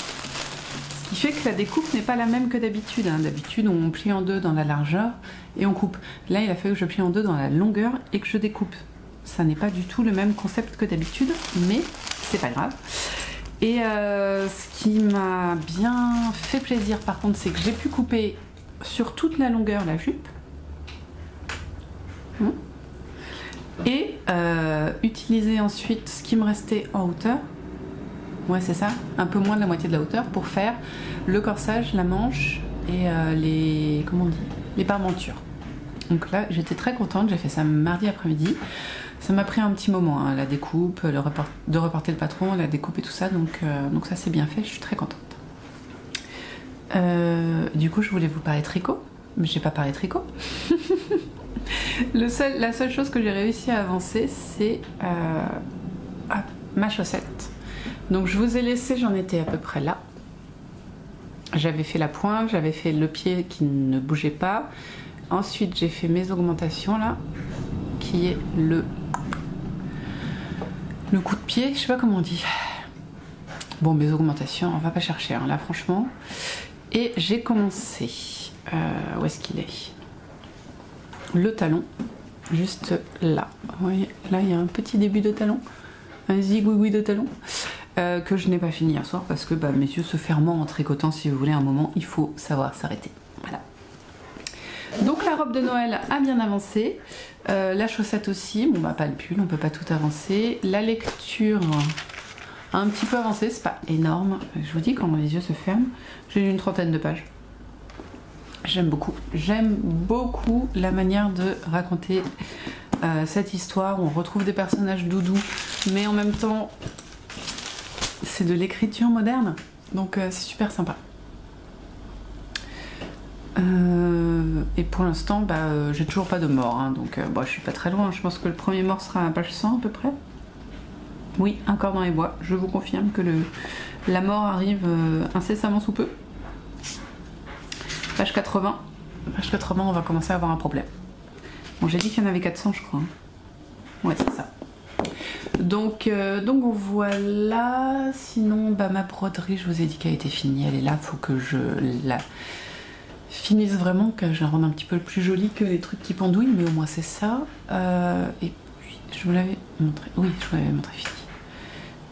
Ce qui fait que la découpe n'est pas la même que d'habitude. D'habitude, on plie en deux dans la largeur et on coupe. Là, il a fallu que je plie en deux dans la longueur et que je découpe. Ça n'est pas du tout le même concept que d'habitude, mais c'est pas grave. Et ce qui m'a bien fait plaisir par contre, c'est que j'ai pu couper sur toute la longueur la jupe et utiliser ensuite ce qui me restait en hauteur, ouais c'est ça, un peu moins de la moitié de la hauteur, pour faire le corsage, la manche et les, comment on dit, les parmentures. Donc là j'étais très contente, j'ai fait ça mardi après-midi. Ça m'a pris un petit moment, hein, la découpe, de reporter le patron, la découpe et tout ça, donc ça c'est bien fait, je suis très contente. Du coup je voulais vous parler tricot, mais j'ai pas parlé tricot. La seule chose que j'ai réussi à avancer, c'est ma chaussette. Donc je vous ai laissé, j'en étais à peu près là. J'avais fait la pointe, j'avais fait le pied qui ne bougeait pas. Ensuite j'ai fait mes augmentations là, qui est le coup de pied, je sais pas comment on dit. Bon, mes augmentations, on va pas chercher hein, là franchement. Et j'ai commencé, où est-ce qu'il est? Le talon, juste là. Vous voyez, là il y a un petit début de talon, un zigouigoui de talon, que je n'ai pas fini hier soir parce que bah, mes yeux se fermant en tricotant, si vous voulez, un moment, il faut savoir s'arrêter. Voilà. Donc la robe de Noël a bien avancé, la chaussette aussi, bon bah pas le pull, on peut pas tout avancer. La lecture a un petit peu avancé, c'est pas énorme, je vous dis quand les yeux se ferment, j'ai une 30aine de pages. J'aime beaucoup la manière de raconter cette histoire où on retrouve des personnages doudous, mais en même temps c'est de l'écriture moderne, donc c'est super sympa. Et pour l'instant, bah, j'ai toujours pas de mort, hein, donc bon, je suis pas très loin. Je pense que le premier mort sera à page 100 à peu près. Oui, un corps dans les bois. Je vous confirme que la mort arrive incessamment sous peu. Page 80. Page 80, on va commencer à avoir un problème. Bon, j'ai dit qu'il y en avait 400, je crois. Hein. Ouais, c'est ça. Donc voilà. Sinon, bah, ma broderie, je vous ai dit qu'elle était finie. Elle est là, faut que je la finisse vraiment, que je la rende un petit peu plus jolie que les trucs qui pendouillent, mais au moins c'est ça. Et puis je vous l'avais montré, oui je vous l'avais montré fini.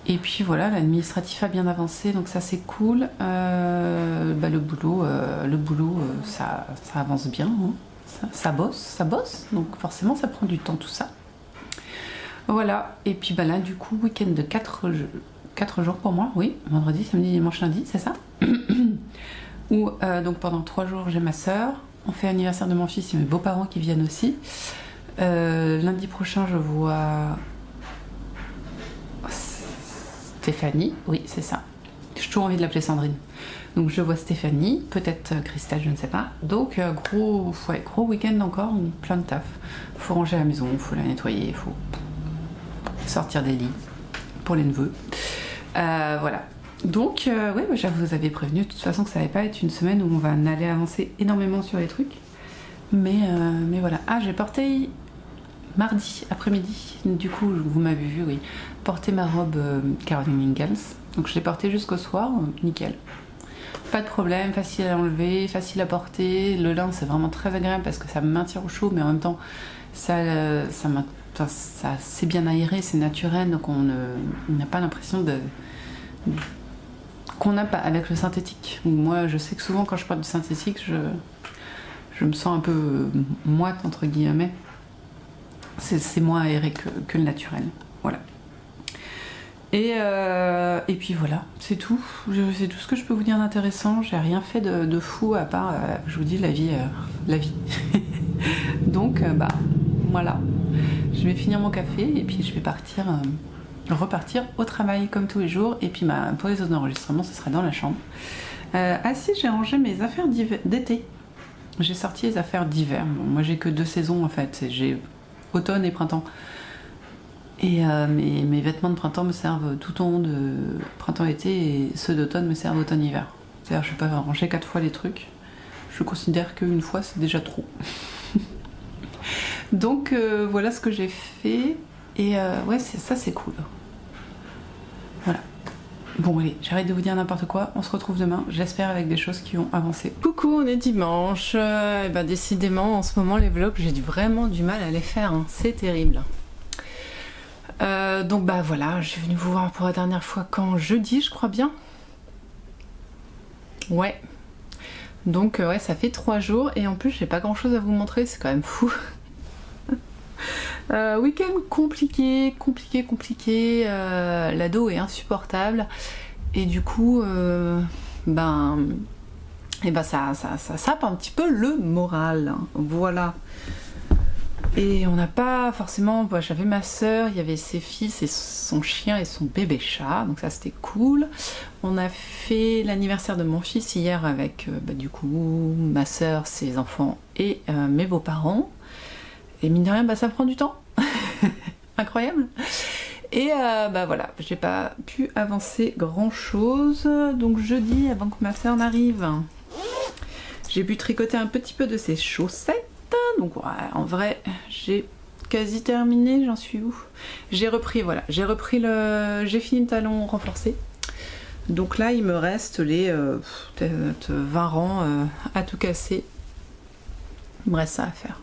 Et puis voilà, l'administratif a bien avancé, donc ça c'est cool. Bah, le boulot ça avance bien, hein. Ça bosse, donc forcément ça prend du temps tout ça. Voilà, et puis bah là du coup week-end de 4 jours pour moi, oui, vendredi, samedi, dimanche, lundi, c'est ça. Où donc pendant 3 jours j'ai ma soeur, on fait l'anniversaire de mon fils et mes beaux-parents qui viennent aussi. Lundi prochain je vois Stéphanie, oui c'est ça, j'ai toujours envie de l'appeler Sandrine. Donc je vois Stéphanie, peut-être Christelle, je ne sais pas. Donc gros week-end encore, plein de taf. Faut ranger la maison, faut la nettoyer, faut sortir des lits pour les neveux. Voilà. Donc, oui, bah, je vous avais prévenu de toute façon que ça n'allait pas être une semaine où on va aller avancer énormément sur les trucs. Mais voilà. Ah, j'ai porté mardi après-midi, du coup, vous m'avez vu, oui, porter ma robe Caroline Ingalls. Donc, je l'ai portée jusqu'au soir, nickel. Pas de problème, facile à enlever, facile à porter. Le lin, c'est vraiment très agréable parce que ça me maintient au chaud, mais en même temps, ça c'est bien aéré, c'est naturel, donc on n'a pas l'impression qu'on n'a pas avec le synthétique. Moi je sais que souvent quand je porte du synthétique je me sens un peu moite entre guillemets, c'est moins aéré que le naturel, voilà. Et puis voilà, c'est tout, c'est tout ce que je peux vous dire d'intéressant. J'ai rien fait de fou à part je vous dis la vie. Donc bah Voilà. Je vais finir mon café et puis je vais repartir au travail comme tous les jours. Et puis pour les autres enregistrements, ce sera dans la chambre. Ah si, j'ai rangé mes affaires d'été. J'ai sorti les affaires d'hiver. Bon, moi j'ai que 2 saisons en fait. J'ai automne et printemps. Et mes vêtements de printemps me servent tout au long de printemps-été et ceux d'automne me servent automne-hiver. C'est-à-dire je ne vais pas ranger 4 fois les trucs. Je considère qu'une fois c'est déjà trop. Donc voilà ce que j'ai fait. Et ouais, ça c'est cool. Voilà. Bon allez, j'arrête de vous dire n'importe quoi, on se retrouve demain, j'espère avec des choses qui ont avancé. Coucou, on est dimanche, et ben décidément en ce moment les vlogs j'ai vraiment du mal à les faire, hein. C'est terrible. Donc bah voilà, je suis venue vous voir pour la dernière fois quand jeudi je crois bien. Ouais. Donc ouais, ça fait 3 jours et en plus j'ai pas grand chose à vous montrer, c'est quand même fou. Week-end compliqué, l'ado est insupportable et du coup ça sape un petit peu le moral, voilà. Et on n'a pas forcément, j'avais ma soeur, il y avait ses fils et son chien et son bébé chat, donc ça c'était cool. On a fait l'anniversaire de mon fils hier avec du coup ma soeur, ses enfants et mes beaux-parents. Et mine de rien, ça prend du temps. Incroyable. Et voilà, j'ai pas pu avancer grand chose. Donc jeudi, avant que ma soeur n'arrive, j'ai pu tricoter un petit peu de ses chaussettes. Donc ouais, en vrai, j'ai quasi terminé. J'en suis où? J'ai repris j'ai fini le talon renforcé. Donc là, il me reste les peut-être 20 rangs à tout casser. Il me reste ça à faire.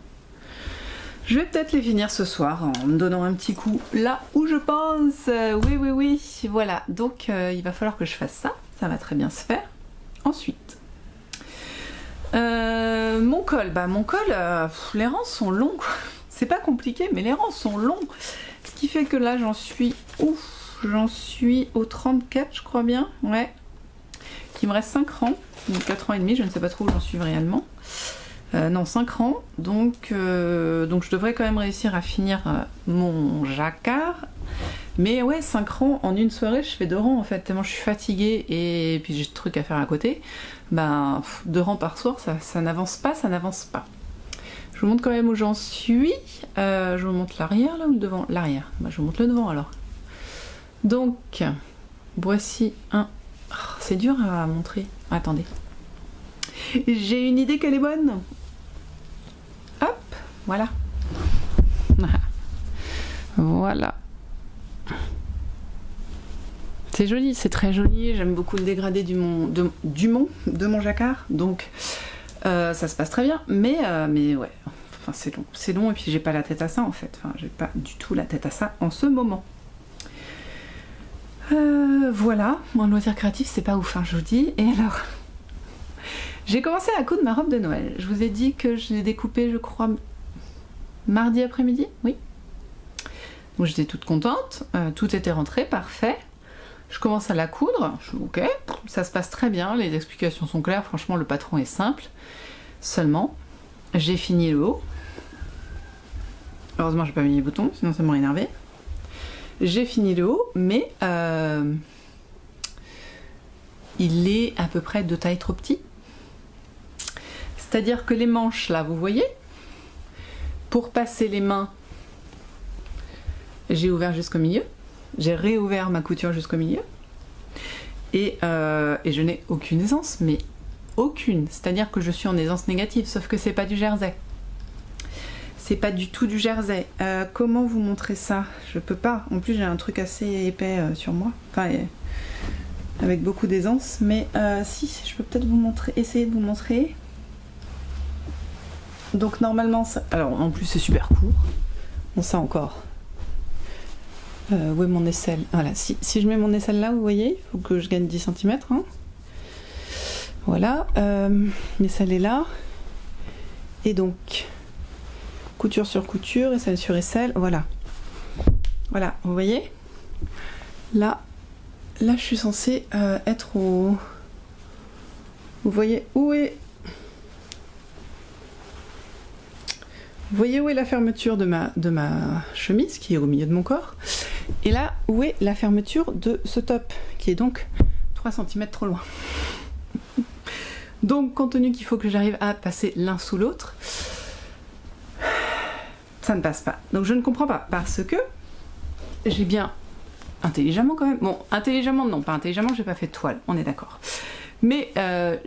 Je vais peut-être les finir ce soir en me donnant un petit coup là où je pense. Oui, voilà. Donc il va falloir que je fasse ça. Ça va très bien se faire. Ensuite, mon col. Les rangs sont longs, quoi. C'est pas compliqué, mais les rangs sont longs. Ce qui fait que là, j'en suis au 34, je crois bien. Ouais. Il me reste 5 rangs. Donc 4 ans et demi, je ne sais pas trop où j'en suis réellement. Non, 5 rangs, donc je devrais quand même réussir à finir mon jacquard. Mais ouais, 5 rangs en une soirée, je fais 2 rangs en fait, tellement je suis fatiguée et puis j'ai des trucs à faire à côté. 2 rangs par soir, ça n'avance pas. Je vous montre quand même où j'en suis. Je vous montre l'arrière là ou le devant? L'arrière. Je vous montre le devant alors. Donc, voici un... Oh, c'est dur à montrer. Attendez. J'ai une idée qu'elle est bonne. Hop, voilà. Voilà. C'est joli, c'est très joli. J'aime beaucoup le dégradé de mon jacquard. Donc ça se passe très bien. Mais ouais, enfin, c'est long et puis j'ai pas la tête à ça en fait. Enfin, j'ai pas du tout la tête à ça en ce moment. Voilà, mon loisir créatif c'est pas ouf, hein, je vous dis. Et alors, j'ai commencé à coudre ma robe de Noël. Je vous ai dit que je l'ai découpée, je crois, mardi après-midi, oui. Donc j'étais toute contente, tout était rentré, parfait. Je commence à la coudre, je dis ok, ça se passe très bien, les explications sont claires, franchement le patron est simple. Seulement, j'ai fini le haut. Heureusement j'ai pas mis les boutons, sinon ça m'aurait énervé. J'ai fini le haut, mais il est à peu près de taille trop petit. C'est-à-dire que les manches là, vous voyez, pour passer les mains, j'ai ouvert jusqu'au milieu, j'ai réouvert ma couture jusqu'au milieu, et je n'ai aucune aisance, mais aucune. C'est-à-dire que je suis en aisance négative, sauf que c'est pas du jersey. C'est pas du tout du jersey. Comment vous montrer ça? Je peux pas. En plus, j'ai un truc assez épais sur moi, enfin, avec beaucoup d'aisance. Mais si, je peux peut-être vous montrer, essayer de vous montrer. Donc normalement, ça... alors en plus c'est super court. Bon, ça encore. Où est mon aisselle? Voilà, si je mets mon aisselle là, vous voyez, il faut que je gagne 10 cm. Hein. Voilà, l'aisselle est là. Et donc, couture sur couture, aisselle sur aisselle, voilà. Voilà, vous voyez? Là, je suis censée être au... Vous voyez où est... Vous voyez où est la fermeture de ma chemise, qui est au milieu de mon corps, et là, où est la fermeture de ce top, qui est donc 3 cm trop loin. Donc, compte tenu qu'il faut que j'arrive à passer l'un sous l'autre, ça ne passe pas. Donc, je ne comprends pas, parce que j'ai bien, intelligemment quand même, bon, intelligemment, non, pas intelligemment, j'ai pas fait de toile, on est d'accord. Mais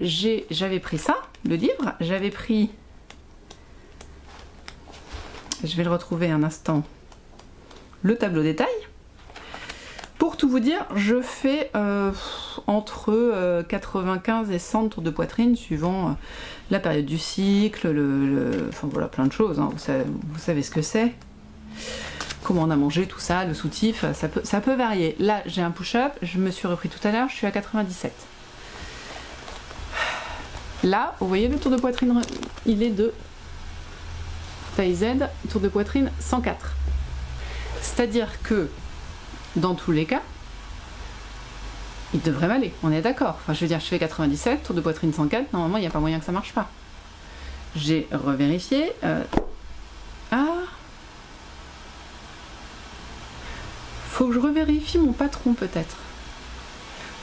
j'avais pris ça, le livre, j'avais pris... Je vais le retrouver un instant, le tableau détail. Pour tout vous dire, je fais entre 95 et 100 tours de poitrine suivant la période du cycle, enfin voilà, plein de choses, hein. Vous savez ce que c'est, comment on a mangé, tout ça, le soutif, ça peut varier. Là, j'ai un push-up, je me suis repris tout à l'heure, je suis à 97. Là, vous voyez, le tour de poitrine, il est de taille Z, tour de poitrine 104. C'est-à-dire que, dans tous les cas, il devrait m'aller, on est d'accord. Enfin, je veux dire, je fais 97, tour de poitrine 104, normalement, il n'y a pas moyen que ça marche pas. J'ai revérifié. Faut que je revérifie mon patron, peut-être.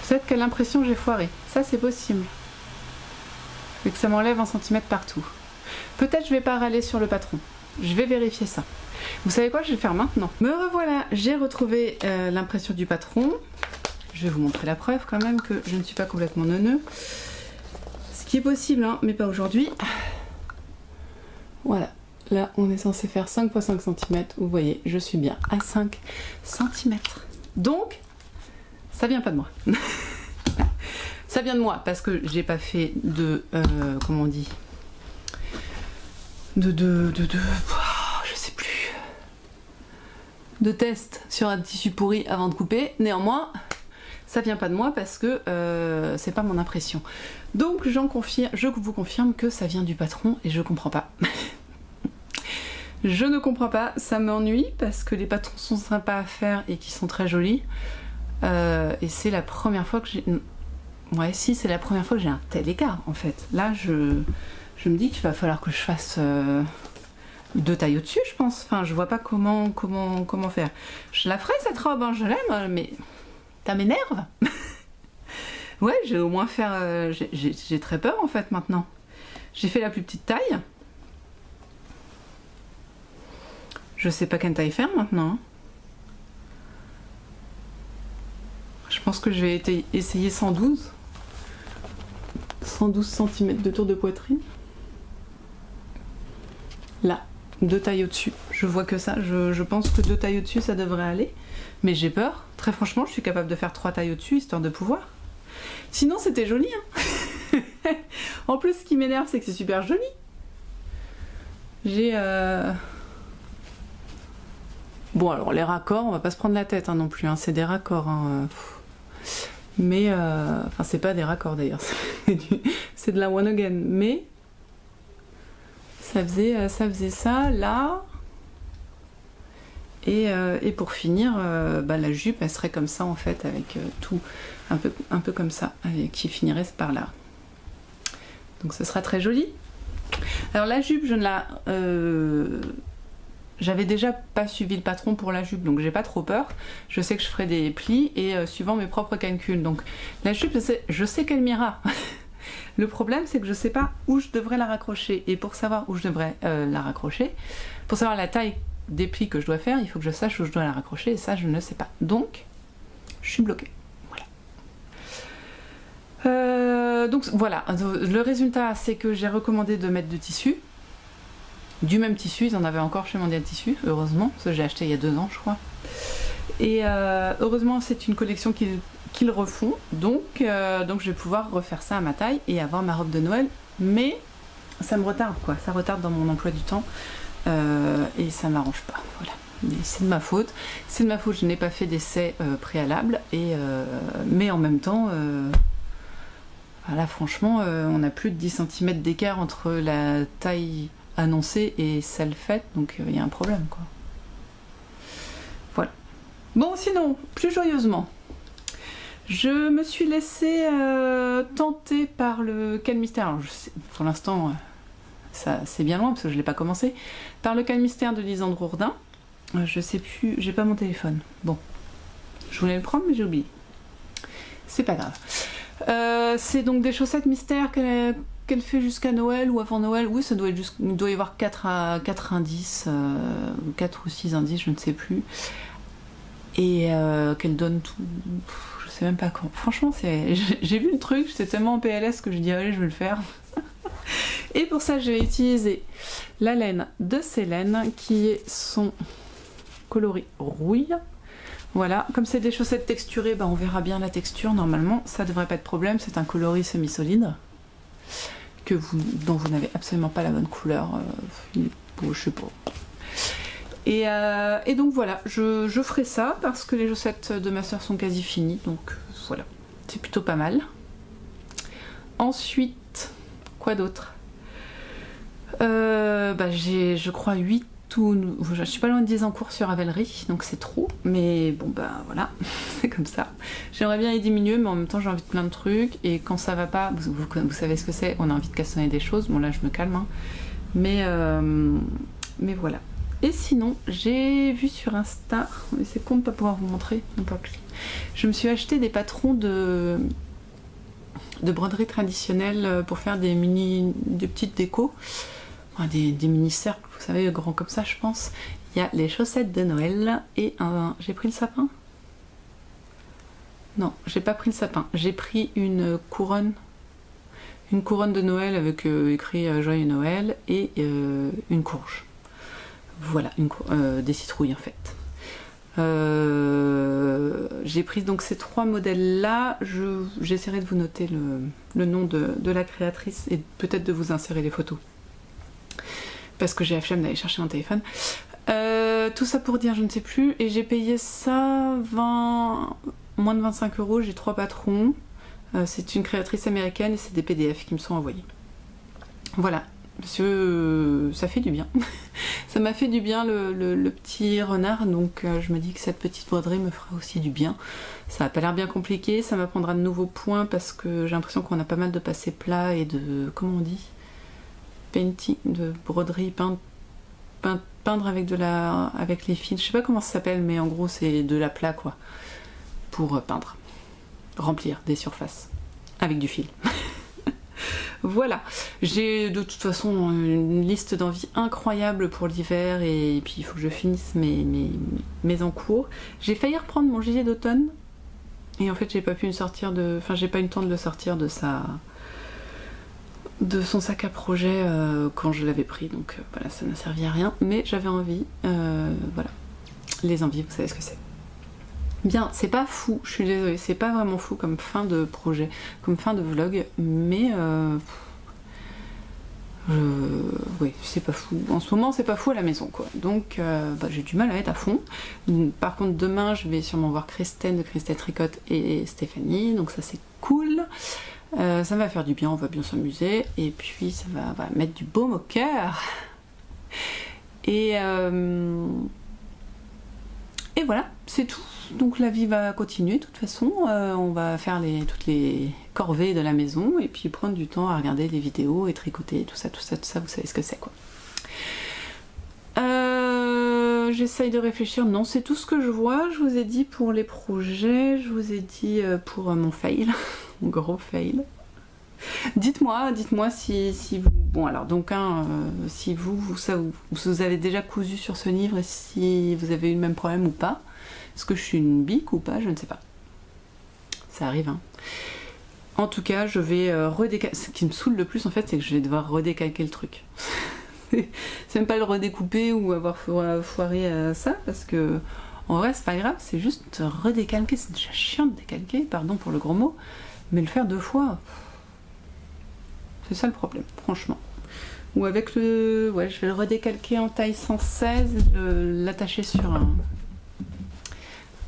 Peut-être qu'à l'impression j'ai foiré. Ça, c'est possible. Et que ça m'enlève 1 cm partout. Peut-être je vais pas râler sur le patron. Je vais vérifier ça. Vous savez quoi, je vais faire maintenant. Me revoilà, j'ai retrouvé l'impression du patron. Je vais vous montrer la preuve quand même que je ne suis pas complètement neuneux. Ce qui est possible, hein, mais pas aujourd'hui. Voilà. Là, on est censé faire 5 x 5 cm. Vous voyez, je suis bien à 5 cm. Donc, ça vient pas de moi. Ça vient de moi parce que j'ai pas fait de... comment on dit, je sais plus, de test sur un tissu pourri avant de couper. Néanmoins, ça vient pas de moi parce que c'est pas mon impression. Donc je vous confirme que ça vient du patron et je comprends pas. Je ne comprends pas, ça m'ennuie parce que les patrons sont sympas à faire et qui sont très jolis. Et c'est la première fois que j'ai... Ouais, si, c'est la première fois que j'ai un tel écart en fait. Là, je me dis qu'il va falloir que je fasse 2 tailles au-dessus, je pense. Enfin, je vois pas comment faire. Je la ferai cette robe, hein, je l'aime, mais ça m'énerve. Ouais, j'ai au moins faire... j'ai très peur en fait maintenant. J'ai fait la plus petite taille. Je sais pas quelle taille faire maintenant. Hein. Je pense que je vais essayer 112 cm de tour de poitrine. Là, 2 tailles au-dessus. Je vois que ça, je pense que 2 tailles au-dessus ça devrait aller. Mais j'ai peur, très franchement, je suis capable de faire 3 tailles au-dessus histoire de pouvoir. Sinon c'était joli, hein. En plus, ce qui m'énerve, c'est que c'est super joli. J'ai... Bon, alors les raccords, on va pas se prendre la tête hein, non plus, hein. C'est des raccords. Hein. Mais, enfin, c'est pas des raccords d'ailleurs, c'est de la one again. Mais ça faisait ça là. Et pour finir, bah, la jupe, elle serait comme ça en fait, avec tout un peu comme ça, qui finirait par là. Donc ce sera très joli. Alors la jupe, je ne la... J'avais déjà pas suivi le patron pour la jupe, donc j'ai pas trop peur. Je sais que je ferai des plis et suivant mes propres calculs. Donc la jupe, je sais qu'elle m'ira. Le problème, c'est que je sais pas où je devrais la raccrocher. Et pour savoir où je devrais la raccrocher, pour savoir la taille des plis que je dois faire, il faut que je sache où je dois la raccrocher, et ça, je ne sais pas. Donc, je suis bloquée. Voilà. Donc voilà, le résultat, c'est que j'ai recommandé de mettre du tissu. Du même tissu, ils en avaient encore chez Mondial Tissu, heureusement, parce que j'ai acheté il y a 2 ans, je crois. Et heureusement, c'est une collection qu'ils refont, donc je vais pouvoir refaire ça à ma taille et avoir ma robe de Noël, mais ça me retarde, quoi. Ça retarde dans mon emploi du temps, et ça m'arrange pas, voilà. C'est de ma faute, je n'ai pas fait d'essai préalable, mais en même temps, voilà, franchement, on a plus de 10 cm d'écart entre la taille annoncée et celle faite, donc il y a un problème, quoi. Voilà. Bon, sinon, plus joyeusement, je me suis laissée tenter par le Quel Mystère. Alors, je sais, pour l'instant, ça c'est bien loin parce que je l'ai pas commencé. Par le cas mystère de Lisandre Hourdin. Je sais plus, j'ai pas mon téléphone. Bon, je voulais le prendre mais j'ai oublié. C'est pas grave. C'est donc des chaussettes mystères qu'elle fait jusqu'à Noël ou avant Noël. Oui, ça doit être il doit y avoir 4 indices, 4 ou 6 indices, je ne sais plus. Et qu'elle donne tout. Je sais même pas quand. Franchement, j'ai vu le truc, j'étais tellement en PLS que je dis allez, je vais le faire. Et pour ça, je vais utiliser la laine de Célène qui est son coloris rouille. Voilà, comme c'est des chaussettes texturées, bah on verra bien la texture. Normalement, ça devrait pas être de problème. C'est un coloris semi-solide dont vous n'avez absolument pas la bonne couleur. Je sais pas. Et donc voilà, je ferai ça parce que les chaussettes de ma soeur sont quasi finies. Donc voilà, c'est plutôt pas mal. Ensuite, quoi d'autre? J'ai, je crois, 8 ou... Je suis pas loin de 10 en cours sur Ravelry, donc c'est trop. Mais bon, bah voilà, c'est comme ça. J'aimerais bien les diminuer, mais en même temps, j'ai envie de plein de trucs. Et quand ça va pas, vous savez ce que c'est, on a envie de cassonner des choses. Bon, là, je me calme. Hein. Mais voilà. Et sinon, j'ai vu sur Insta, mais c'est con de pas pouvoir vous montrer, non pas plus. Je me suis acheté des patrons de broderie traditionnelle pour faire des petites décos, enfin, des mini cercles, vous savez, grands comme ça, je pense. Il y a les chaussettes de Noël et j'ai pris le sapin. Non, j'ai pas pris le sapin. J'ai pris une couronne de Noël avec écrit Joyeux Noël et une courge. Voilà, des citrouilles en fait. J'ai pris donc ces 3 modèles là. J'essaierai de vous noter le nom de la créatrice et peut-être de vous insérer les photos. Parce que j'ai la flemme d'aller chercher mon téléphone. Tout ça pour dire je ne sais plus. Et j'ai payé ça moins de 25 €. J'ai 3 patrons. C'est une créatrice américaine et c'est des PDF qui me sont envoyés. Voilà. Parce que ça fait du bien. Ça m'a fait du bien le petit renard, donc je me dis que cette petite broderie me fera aussi du bien. Ça n'a pas l'air bien compliqué, ça m'apprendra de nouveaux points parce que j'ai l'impression qu'on a pas mal de passés plats et de, comment on dit, painting, de broderie, peindre avec les fils. Je sais pas comment ça s'appelle, mais en gros c'est de l'aplat quoi, pour peindre, remplir des surfaces avec du fil. Voilà, j'ai de toute façon une liste d'envies incroyable pour l'hiver et puis il faut que je finisse mes encours. J'ai failli reprendre mon gilet d'automne et en fait j'ai pas pu j'ai pas eu le temps de le sortir de son sac à projet quand je l'avais pris, donc voilà, ça n'a servi à rien, mais j'avais envie, voilà, les envies, vous savez ce que c'est. Bien, c'est pas fou, je suis désolée, c'est pas vraiment fou comme fin de projet, comme fin de vlog, mais oui, c'est pas fou. En ce moment, c'est pas fou à la maison, quoi. Donc, j'ai du mal à être à fond. Par contre, demain, je vais sûrement voir Christine de Christelle Tricotte et Stéphanie, donc ça c'est cool. Ça va faire du bien, on va bien s'amuser, et puis ça va mettre du baume au cœur. Et voilà, c'est tout. Donc la vie va continuer de toute façon, on va faire toutes les corvées de la maison et puis prendre du temps à regarder les vidéos et tricoter, tout ça, vous savez ce que c'est quoi. J'essaye de réfléchir, non c'est tout ce que je vois, je vous ai dit pour les projets, je vous ai dit pour mon fail, mon gros fail. Dites-moi si vous... Bon alors donc si vous avez déjà cousu sur ce livre et si vous avez eu le même problème ou pas. Est-ce que je suis une bique ou pas? Je ne sais pas. Ça arrive, hein. En tout cas, je vais redécalquer. Ce qui me saoule le plus, en fait, c'est que je vais devoir redécalquer le truc. C'est même pas le redécouper ou avoir foiré ça, parce que en vrai, c'est pas grave, c'est juste redécalquer. C'est déjà chiant de décalquer, pardon pour le gros mot, mais le faire 2 fois, c'est ça le problème, franchement. Ou avec le... Ouais, je vais le redécalquer en taille 116, l'attacher sur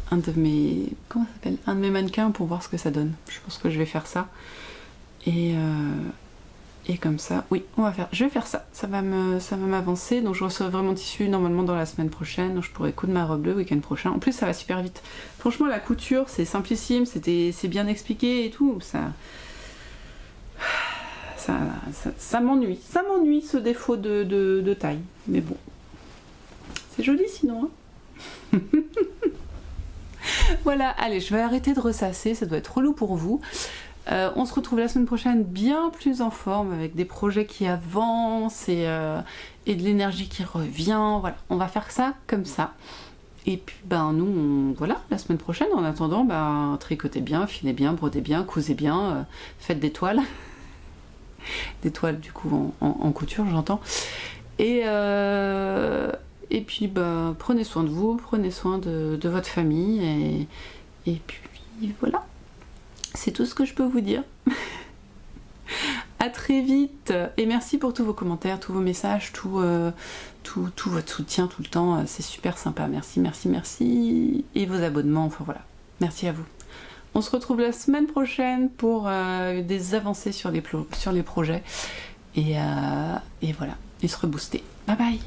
un de mes... Comment ça s'appelle? Un de mes mannequins pour voir ce que ça donne. Je pense que je vais faire ça. Et comme ça, oui, je vais faire ça. Ça va m'avancer. Donc je recevrai mon tissu normalement dans la semaine prochaine. Donc je pourrai coudre ma robe le week-end prochain. En plus, ça va super vite. Franchement, la couture, c'est simplissime. C'est bien expliqué et tout. Ça Ça m'ennuie. Ça m'ennuie ce défaut de taille. Mais bon, c'est joli sinon. Hein. Voilà, allez, je vais arrêter de ressasser, ça doit être relou pour vous. On se retrouve la semaine prochaine bien plus en forme, avec des projets qui avancent et de l'énergie qui revient. Voilà, on va faire ça comme ça. Et puis ben nous, voilà, la semaine prochaine, en attendant, ben, tricotez bien, filez bien, brodez bien, cousez bien, faites des toiles. Des toiles du coup en couture, j'entends. Et puis bah, prenez soin de vous, prenez soin de votre famille. Et puis voilà, c'est tout ce que je peux vous dire. À très vite et merci pour tous vos commentaires, tous vos messages, tout votre soutien tout le temps, c'est super sympa, merci, merci, merci, et vos abonnements, enfin voilà, merci à vous. On se retrouve la semaine prochaine pour des avancées sur les projets et voilà, et se rebooster. Bye bye.